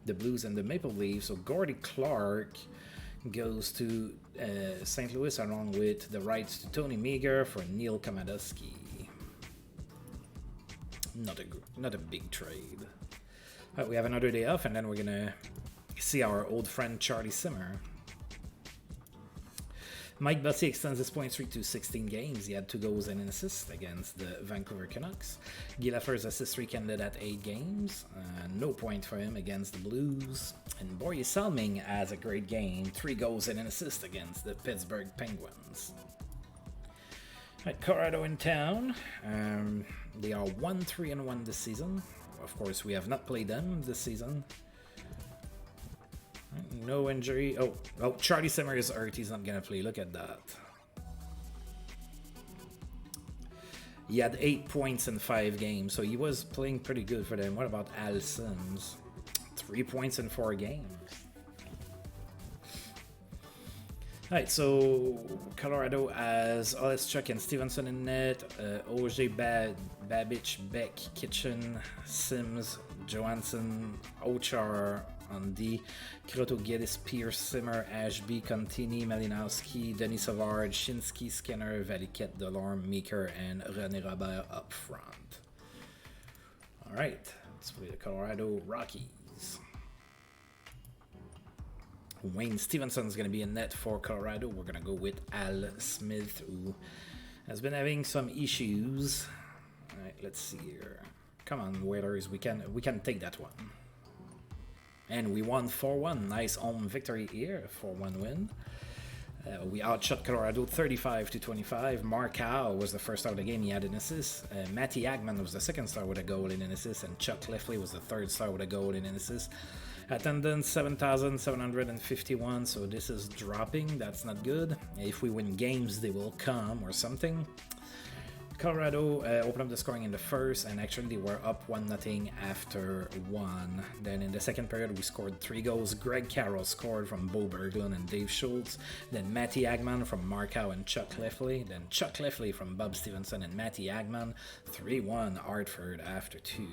A: Maple Leafs. So Gordie Clark goes to St. Louis along with the rights to Tony Meagher for Neil Komaduski. Not a big trade. Alright, we have another day off, and then we're gonna see our old friend Charlie Simmer. Mike Bussey extends his point streak to 16 games. He had 2 goals and an assist against the Vancouver Canucks. Guy Lafleur's assist streak ended at 8 games. No point for him against the Blues. And Borje Salming has a great game. 3 goals and an assist against the Pittsburgh Penguins. Right, Colorado in town. They are 1-3-1 this season. Of course, we have not played them this season. No injury. Oh, Charlie Simmer is hurt. He's not going to play. Look at that. He had 8 points in 5 games, so he was playing pretty good for them. What about Al Sims? 3 points in 4 games. Alright, so Colorado has Oleschuk and Stevenson in net, Auger, Babich, Beck, Kitchen, Sims, Johansson, Ochar on D, Kroto, Geddes, Pierce, Simmer, Ashby, Contini, Malinowski, Denis Savard, Shinsky, Skinner, Valiquette, Delorme, Meeker, and René Robert up front. Alright, let's play the Colorado Rockies. Wayne Stevenson is going to be in net for Colorado. We're going to go with Al Smith, who has been having some issues. All right, let's see here. Come on, Whalers, we can take that one. And we won 4-1. Nice home victory here, 4-1 win. We outshot Colorado 35-25. Mark Howe was the first star of the game. He had an assist. Matty Agman was the second star with a goal and an assist. And Chuck Lefley was the third star with a goal and an assist. Attendance 7,751, so this is dropping. That's not good. If we win games, they will come or something. Colorado opened up the scoring in the first, and actually they were up 1-0 after 1. Then in the second period, we scored 3 goals. Greg Carroll scored from Bo Berglund and Dave Schultz. Then Matty Agman from Mark Howe and Chuck Lefley. Then Chuck Lefley from Bob Stevenson and Matty Agman. 3-1 Hartford after 2.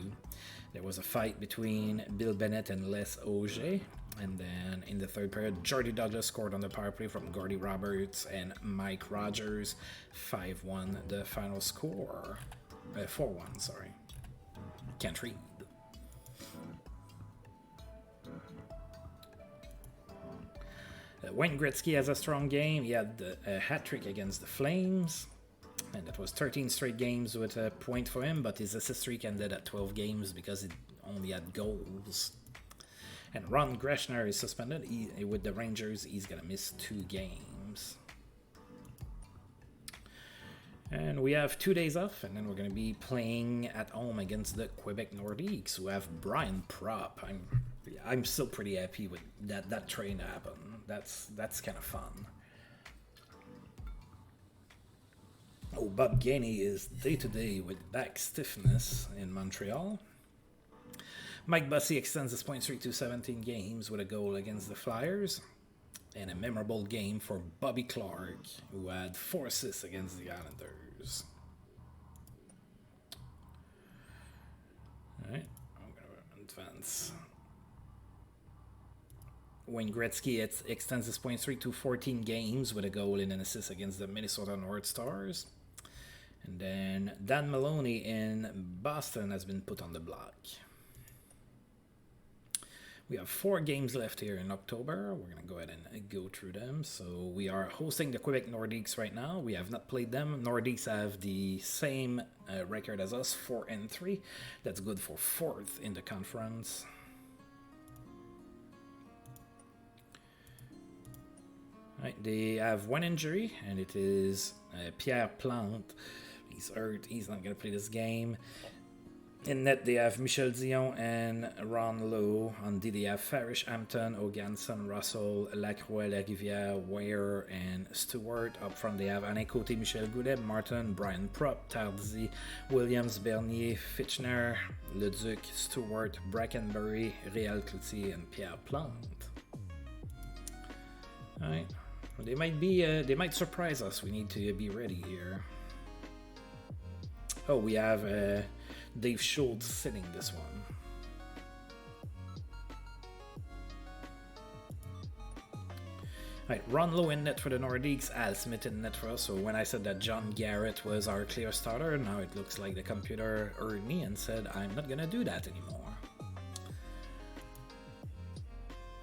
A: There was a fight between Bill Bennett and Les Auger. And then in the third period, Jordy Douglas scored on the power play from Gordy Roberts and Mike Rogers. 5-1 the final score. 4-1, sorry. Can't read. Wayne Gretzky has a strong game. He had a hat-trick against the Flames. And that was 13 straight games with a point for him, but his assist streak ended at 12 games because it only had goals. And Ron Greschner is suspended. With the Rangers, he's going to miss 2 games. And we have 2 days off, and then we're going to be playing at home against the Quebec Nordiques, who have Brian Propp. I'm still pretty happy with that trade happen. That's kind of fun. Oh, Bob Gainey is day-to-day with back stiffness in Montreal. Mike Bussey extends his point streak to 17 games with a goal against the Flyers. And a memorable game for Bobby Clark, who had 4 assists against the Islanders. Alright, I'm going to advance. Wayne Gretzky extends his point streak to 14 games with a goal and an assist against the Minnesota North Stars. And then Dan Maloney in Boston has been put on the block. We have 4 games left here in October. We're going to go ahead and go through them. So we are hosting the Quebec Nordiques right now. We have not played them. Nordiques have the same record as us, 4-3. That's good for 4th in the conference. Right, they have 1 injury, and it is Pierre Plante. He's hurt. He's not going to play this game. In net, they have Michel Dion and Ron Lowe. On D, they have Farish, Hampton, O'Ganson, Russell, Lacroix, Larivière, Ware, and Stewart. Up front, they have Alain Côté, Michel Goulet, Martin, Brian Propp, Tardy, Williams, Bernier, Fitchner, Leduc, Stewart, Brackenbury, Réal Cloutier, and Pierre Plante. All right. They might surprise us. We need to be ready here. Oh, we have Dave Schultz sitting this one. Right, Ron Lowe in net for the Nordiques, Al Smith in net for us. So when I said that John Garrett was our clear starter, now it looks like the computer heard me and said I'm not gonna do that anymore.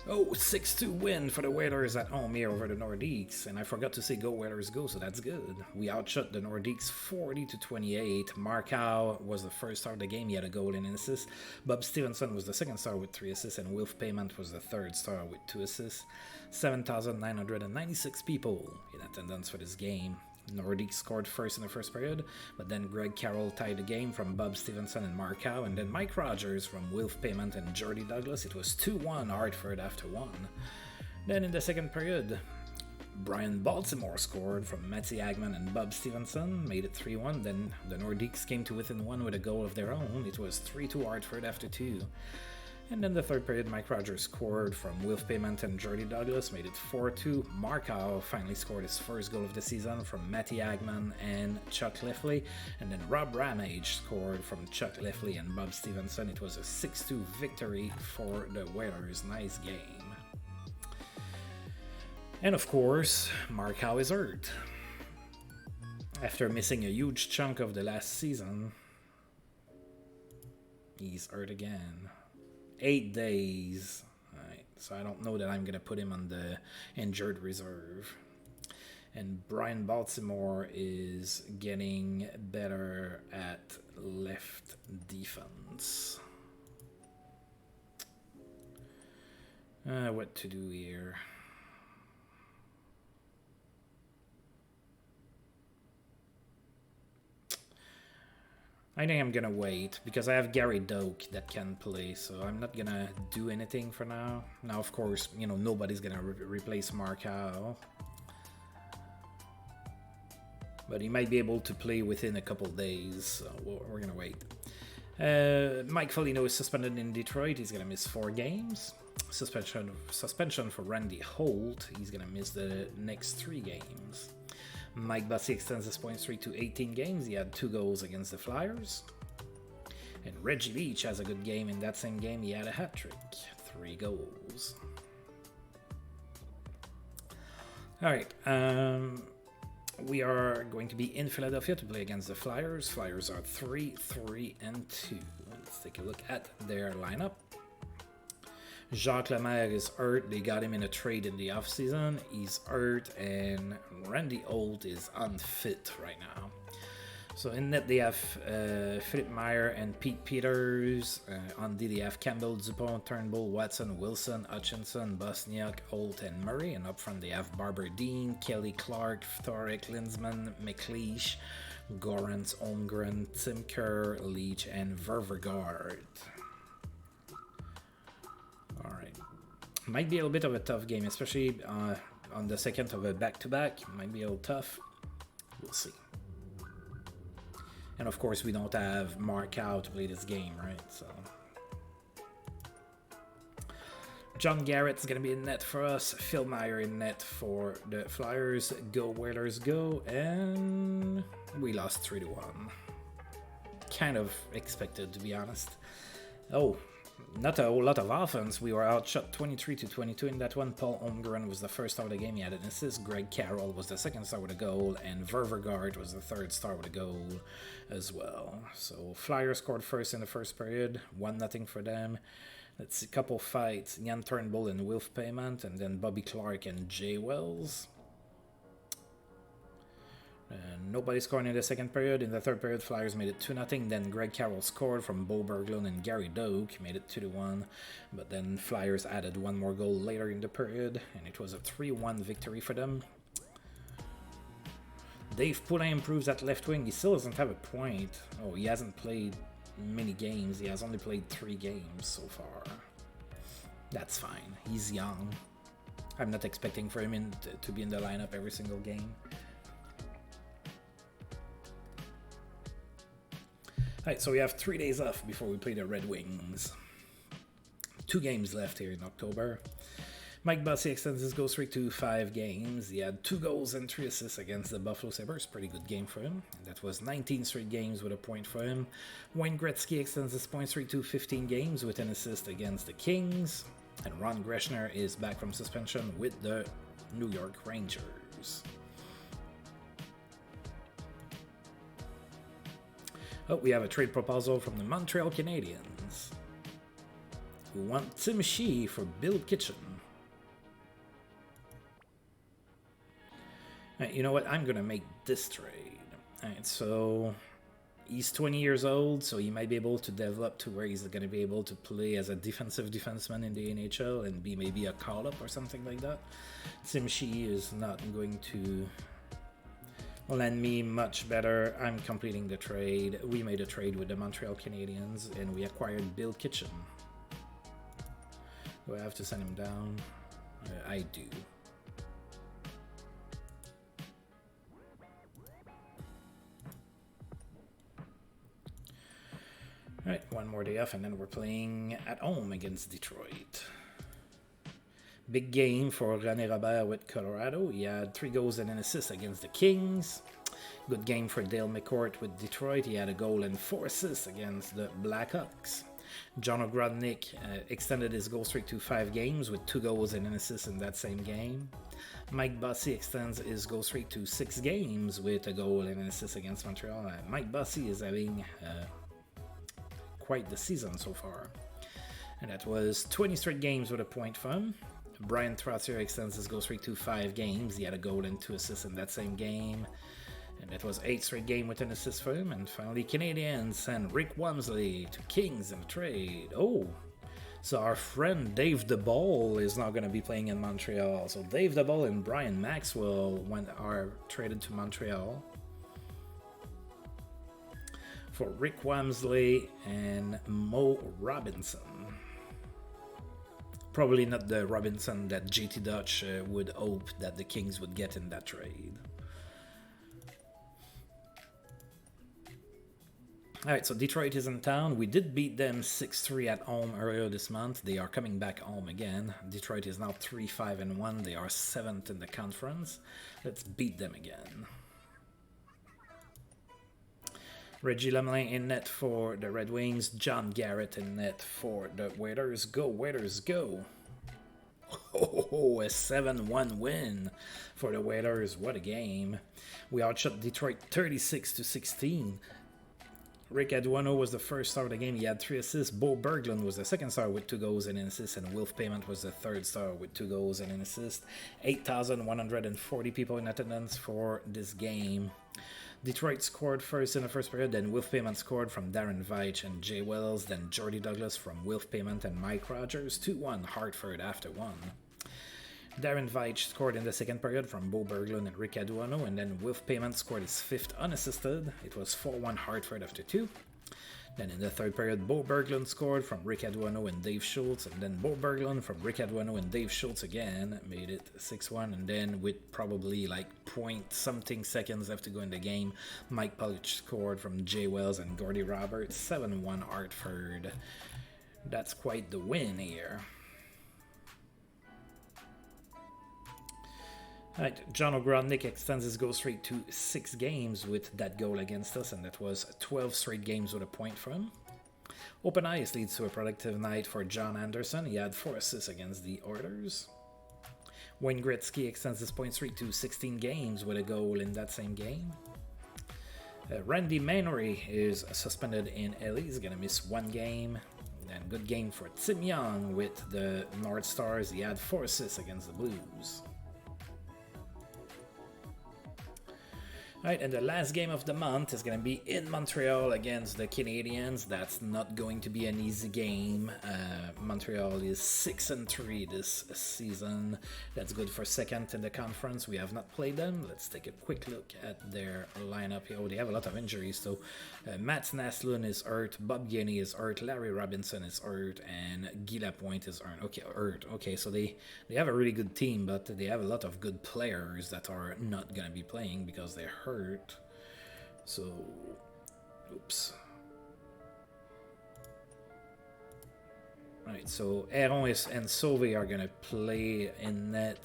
A: Oh, 6-2 win for the Whalers at home here over the Nordiques. And I forgot to say go Whalers go, so that's good. We outshot the Nordiques 40-28. Markow was the first star of the game. He had a goal and an assist. Bob Stevenson was the second star with 3 assists. And Wilf Payment was the third star with 2 assists. 7,996 people in attendance for this game. Nordique scored first in the first period, but then Greg Carroll tied the game from Bob Stevenson and Markow, and then Mike Rogers from Wilf Payment and Jordy Douglas. It was 2-1 Hartford after 1. Then in the second period, Brian Baltimore scored from Matty Hagman and Bob Stevenson, made it 3-1. Then the Nordiques came to within 1 with a goal of their own. It was 3-2 Hartford after 2. And then the third period, Mike Rogers scored from Wilf Payment and Jordy Douglas, made it 4-2. Markow finally scored his first goal of the season from Matty Hagman and Chuck Leffley. And then Rob Ramage scored from Chuck Leffley and Bob Stevenson. It was a 6-2 victory for the Whalers. Nice game. And of course, Markow is hurt. After missing a huge chunk of the last season, he's hurt again. 8 days. Alright, so I don't know that I'm going to put him on the injured reserve. And Brian Baltimore is getting better at left defense. What to do here? I think I'm gonna wait, because I have Gary Doak that can play, so I'm not gonna do anything for now. Now, of course, you know, nobody's gonna replace Markow. But he might be able to play within a couple days, so we're gonna wait. Mike Foligno is suspended in Detroit. He's gonna miss 4 games. Suspension for Randy Holt. He's gonna miss the next 3 games. Mike Bossy extends his point streak to 18 games. He had 2 goals against the Flyers. And Reggie Leach has a good game. In that same game, he had a hat-trick. 3 goals. Alright, we are going to be in Philadelphia to play against the Flyers. Flyers are 3-3-2. Let's take a look at their lineup. Jacques Lemaire is hurt. They got him in a trade in the offseason. He's hurt, and Randy Holt is unfit right now. So in net they have Philip Meyer and Pete Peters. On D they have Campbell, Dupont, Turnbull, Watson, Wilson, Hutchinson, Bosniak, Holt, and Murray. And up front they have Barber Dean, Kelly Clark, Thorek, Linsman, McLeish, Gorance, Holmgren, Tim Kerr, Leach, and Ververgaard. Alright. Might be a little bit of a tough game, especially on the second of a back-to-back. Might be a little tough. We'll see. And of course, we don't have Markow to play this game, right? So John Garrett's going to be in net for us. Phil Meyer in net for the Flyers. Go Whalers, go. And we lost 3-1. Kind of expected, to be honest. Oh, not a whole lot of offense. We were outshot 23-22 in that one. Paul Holmgren was the first star of the game. He had an assist. Greg Carroll was the second star with a goal. And Ververgaard was the third star with a goal as well. So Flyers scored first in the first period. 1-0 for them. Let's see, a couple fights. Jan Turnbull and Wilf Payment. And then Bobby Clark and Jay Wells. Nobody scored in the second period. In the third period, Flyers made it 2-0. Then Greg Carroll scored from Bo Berglund and Gary Doak, made it 2-1. But then Flyers added one more goal later in the period, and it was a 3-1 victory for them. Dave Poulin improves at left wing. He still doesn't have a point. Oh, he hasn't played many games. He has only played 3 games so far. That's fine. He's young. I'm not expecting for him to be in the lineup every single game. Alright, so we have 3 days off before we play the Red Wings. 2 games left here in October. Mike Bossy extends his goal streak to 5 games. He had 2 goals and 3 assists against the Buffalo Sabres. Pretty good game for him. That was 19 straight games with a point for him. Wayne Gretzky extends his point streak to 15 games with an assist against the Kings. And Ron Greschner is back from suspension with the New York Rangers. Oh, we have a trade proposal from the Montreal Canadiens, who want Tim Shea for Bill Kitchen. Alright, you know what? I'm gonna make this trade. Alright, so he's 20 years old, so he might be able to develop to where he's going to be able to play as a defensive defenseman in the NHL and be maybe a call-up or something like that. Simshi is not going to lend me much better. I'm completing the trade. We made a trade with the Montreal Canadiens, and we acquired Bill Kitchen. Do I have to send him down? I do. Alright, one more day off, and then we're playing at home against Detroit. Big game for René Robert with Colorado. He had 3 goals and an assist against the Kings. Good game for Dale McCourt with Detroit. He had a goal and 4 assists against the Blackhawks. John Ogrodnik extended his goal streak to 5 games with 2 goals and an assist in that same game. Mike Bossy extends his goal streak to 6 games with a goal and an assist against Montreal. Mike Bossy is having quite the season so far. And that was 20 straight games with a point for him. Brian Trottier extends his goal streak to 5 games. He had a goal and 2 assists in that same game. And that was 8 straight games with an assist for him. And finally, Canadiens send Rick Wamsley to Kings in a trade. Oh, so our friend Dave DeBall is now going to be playing in Montreal. So Dave DeBall and Brian Maxwell are traded to Montreal for Rick Wamsley and Mo Robinson. Probably not the Robinson that JT Dutch would hope that the Kings would get in that trade. Alright, so Detroit is in town. We did beat them 6-3 at home earlier this month. They are coming back home again. Detroit is now 3-5-1. They are 7th in the conference. Let's beat them again. Reggie Lemelin in net for the Red Wings. John Garrett in net for the Oilers. Go, Oilers, go! Oh, a 7-1 win for the Oilers. What a game. We outshot Detroit 36-16. Rick Aduano was the first star of the game. He had 3 assists. Bo Berglund was the second star with 2 goals and an assist. And Wilf Payment was the third star with 2 goals and an assist. 8,140 people in attendance for this game. Detroit scored first in the first period, then Wilf Payment scored from Darren Veitch and Jay Wells, then Jordy Douglas from Wilf Payment and Mike Rogers, 2-1 Hartford after 1. Darren Veitch scored in the second period from Bo Berglund and Rick Aduano, and then Wilf Payment scored his 5th unassisted. It was 4-1 Hartford after 2. Then in the third period, Bo Berglund scored from Rick Aduano and Dave Schultz, and then Bo Berglund from Rick Aduano and Dave Schultz again made it 6-1, and then with probably like point-something seconds left to go in the game, Mike Pulich scored from Jay Wells and Gordy Roberts, 7-1 Hartford. That's quite the win here. Alright, John Ogrodnik extends his goal streak to 6 games with that goal against us, and that was 12 straight games with a point for him. Open Ice leads to a productive night for John Anderson. He had 4 assists against the Oilers. Wayne Gretzky extends his point streak to 16 games with a goal in that same game. Randy Mannery is suspended in LA. He's going to miss 1 game. And good game for Tim Young with the North Stars. He had 4 assists against the Blues. Alright, and the last game of the month is going to be in Montreal against the Canadiens. That's not going to be an easy game. Montreal is 6-3 this season. That's good for 2nd in the conference. We have not played them. Let's take a quick look at their lineup here. Oh, they have a lot of injuries. So Mats Naslund is hurt, Bob Gainey is hurt, Larry Robinson is hurt, and Guy Lapointe is hurt. Okay, so they have a really good team, but they have a lot of good players that are not going to be playing because they're hurt. So, oops. Right, so Aaron and Sauvé are going to play in net.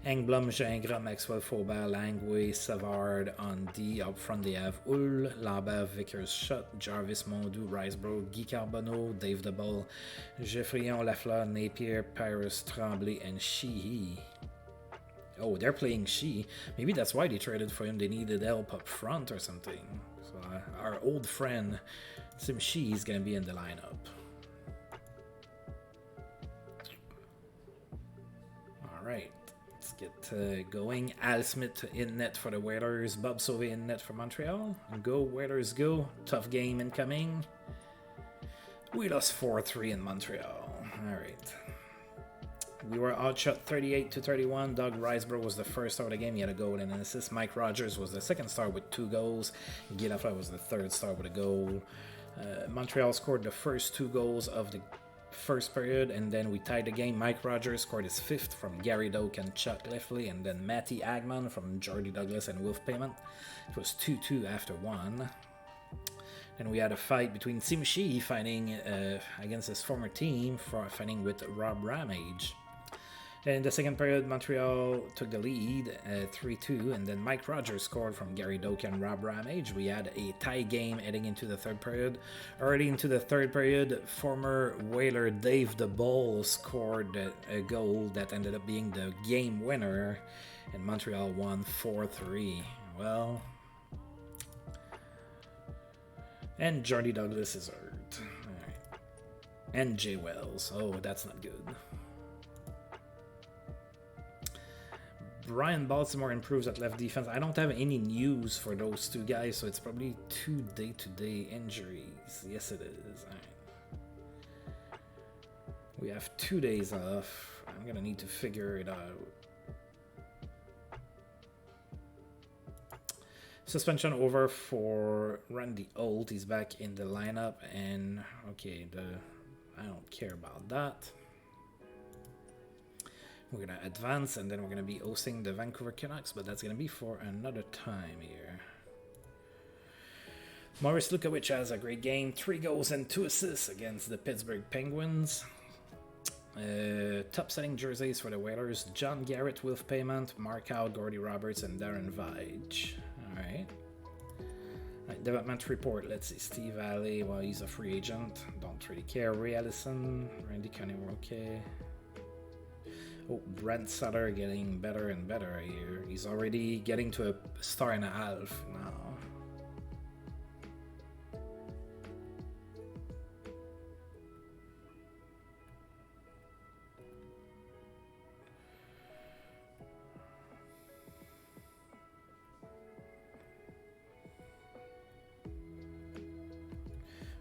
A: Engblom, Gingras, Maxwell, Faubert, Langway, Savard on D. Up front they have Hull, Lambert, Vickers, Schott, Jarvis, Mondu, Riceborough, Guy Carbonneau, Dave DeBall, Geoffrion, Lafleur, Napier, Paris, Tremblay, and Sheehy. Oh, they're playing She. Maybe that's why they traded for him. They needed help up front or something. So our old friend Sim She is going to be in the lineup. Alright. let's get going. Al Smith in net for the Whalers. Bob Sauvé in net for Montreal. Go, Whalers, go. Tough game incoming. We lost 4-3 in Montreal. All right. We were outshot 38-31. Doug Riseborough was the first star of the game. He had a goal and an assist. Mike Rogers was the second star with 2 goals. Guy Lafleur was the third star with a goal. Montreal scored the first 2 goals of the first period, and then we tied the game. Mike Rogers scored his 5th from Gary Doak and Chuck Lefley, and then Matty Agman from Jordy Douglas and Wolf Payment. It was 2-2 after 1. Then we had a fight between Simushi fighting against his former team, fighting with Rob Ramage. In the second period, Montreal took the lead 3-2, and then Mike Rogers scored from Gary Doak and Rob Ramage. We had a tie game heading into the third period. Early into the third period, former Whaler Dave DeBoll scored a goal that ended up being the game winner, and Montreal won 4-3. Well, and Jordy Douglas is hurt. All right. And Jay Wells. Oh, that's not good. Brian Baltimore improves at left defense. I don't have any news for those 2 guys, so it's probably 2 day-to-day injuries. Yes, it is. All right. We have 2 days off. I'm gonna need to figure it out. Suspension over for Randy Holt. He's back in the lineup, and okay, I don't care about that. We're going to advance, and then we're going to be hosting the Vancouver Canucks, but that's going to be for another time here. Morris Lukowicz has a great game. 3 goals and 2 assists against the Pittsburgh Penguins. Top-selling jerseys for the Whalers. John Garrett, Wolf Payment, Mark Howe, Gordy Roberts, and Darren Veitch. All right. Development report. Let's see. Steve Alley, well, he's a free agent. Don't really care. Ray Allison, Randy Cunningham, okay. Oh, Brent Sutter getting better and better here. He's already getting to a star and a half now.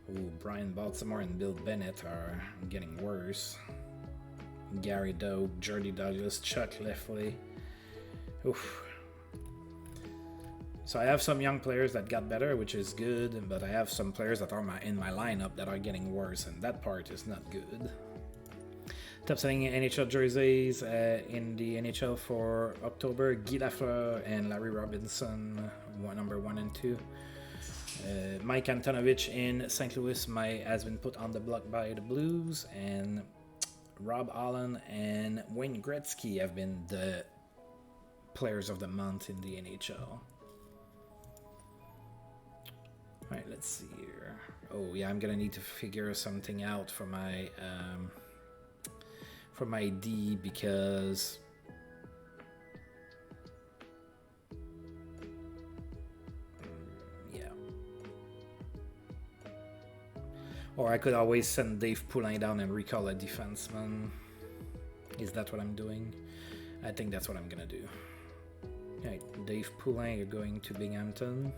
A: Oh, Brian Baltimore and Bill Bennett are getting worse. Gary Doak, Jordy Douglas, Chuck Lefley. Oof. So I have some young players that got better, which is good, but I have some players that are in my lineup that are getting worse, and that part is not good. Top-selling NHL jerseys in the NHL for October. Guy Lafleur and Larry Robinson, number 1 and 2. Mike Antonovich in St. Louis has been put on the block by the Blues, and Rob Allen and Wayne Gretzky have been the players of the month in the NHL. Alright, let's see here. Oh yeah, I'm gonna need to figure something out for my D, because or I could always send Dave Poulin down and recall a defenseman. Is that what I'm doing? I think that's what I'm gonna do. Alright, Dave Poulin, you're going to Binghamton.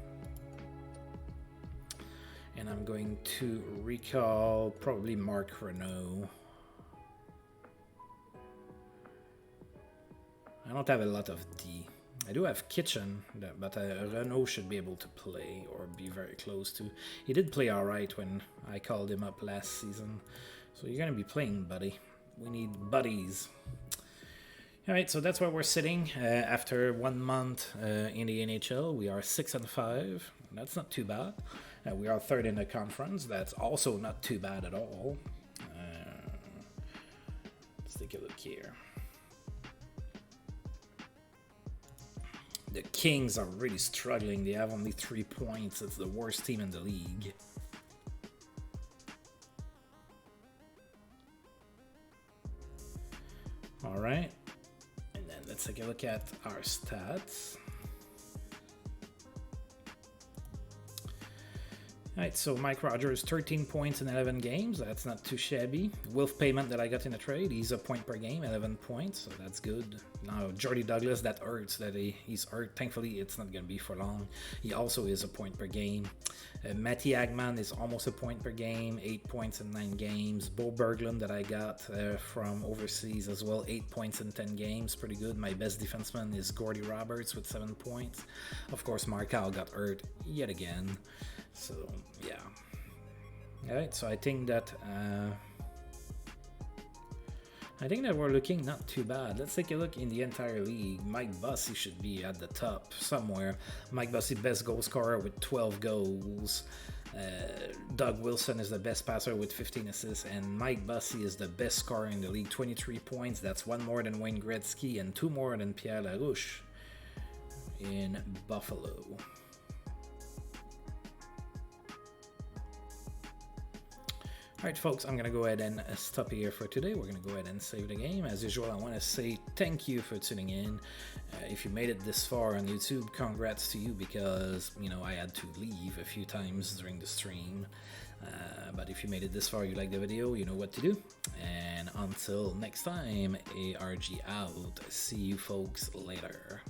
A: And I'm going to recall probably Mark Renault. I don't have a lot of D. I do have Kitchen, but Renault should be able to play or be very close to. He did play alright when I called him up last season. So you're going to be playing, buddy. We need buddies. Alright, so that's where we're sitting. After 1 month in the NHL, we are 6-5. That's not too bad. We are 3rd in the conference. That's also not too bad at all. Let's take a look here. The Kings are really struggling. They have only 3 points. It's the worst team in the league. All right. And then let's take a look at our stats. Alright, so Mike Rogers, 13 points in 11 games. That's not too shabby. Wolf Payment that I got in a trade, he's a point per game, 11 points, so that's good. Now, Jordy Douglas, that hurts that he's hurt. Thankfully, it's not going to be for long. He also is a point per game. Matty Agman is almost a point per game, 8 points in 9 games. Bo Berglund that I got from overseas as well, 8 points in 10 games, pretty good. My best defenseman is Gordy Roberts with 7 points. Of course, Markal got hurt yet again. So, yeah. Alright, so I think that we're looking not too bad. Let's take a look in the entire league. Mike Bussey should be at the top somewhere. Mike Bussey, best goal scorer with 12 goals. Doug Wilson is the best passer with 15 assists, and Mike Bussey is the best scorer in the league, 23 points. That's one more than Wayne Gretzky and 2 more than Pierre Larouche in Buffalo. Alright folks, I'm going to go ahead and stop here for today. We're going to go ahead and save the game. As usual, I want to say thank you for tuning in. If you made it this far on YouTube, congrats to you, because, you know, I had to leave a few times during the stream. But if you made it this far, you like the video, you know what to do. And until next time, ARG out. See you folks later.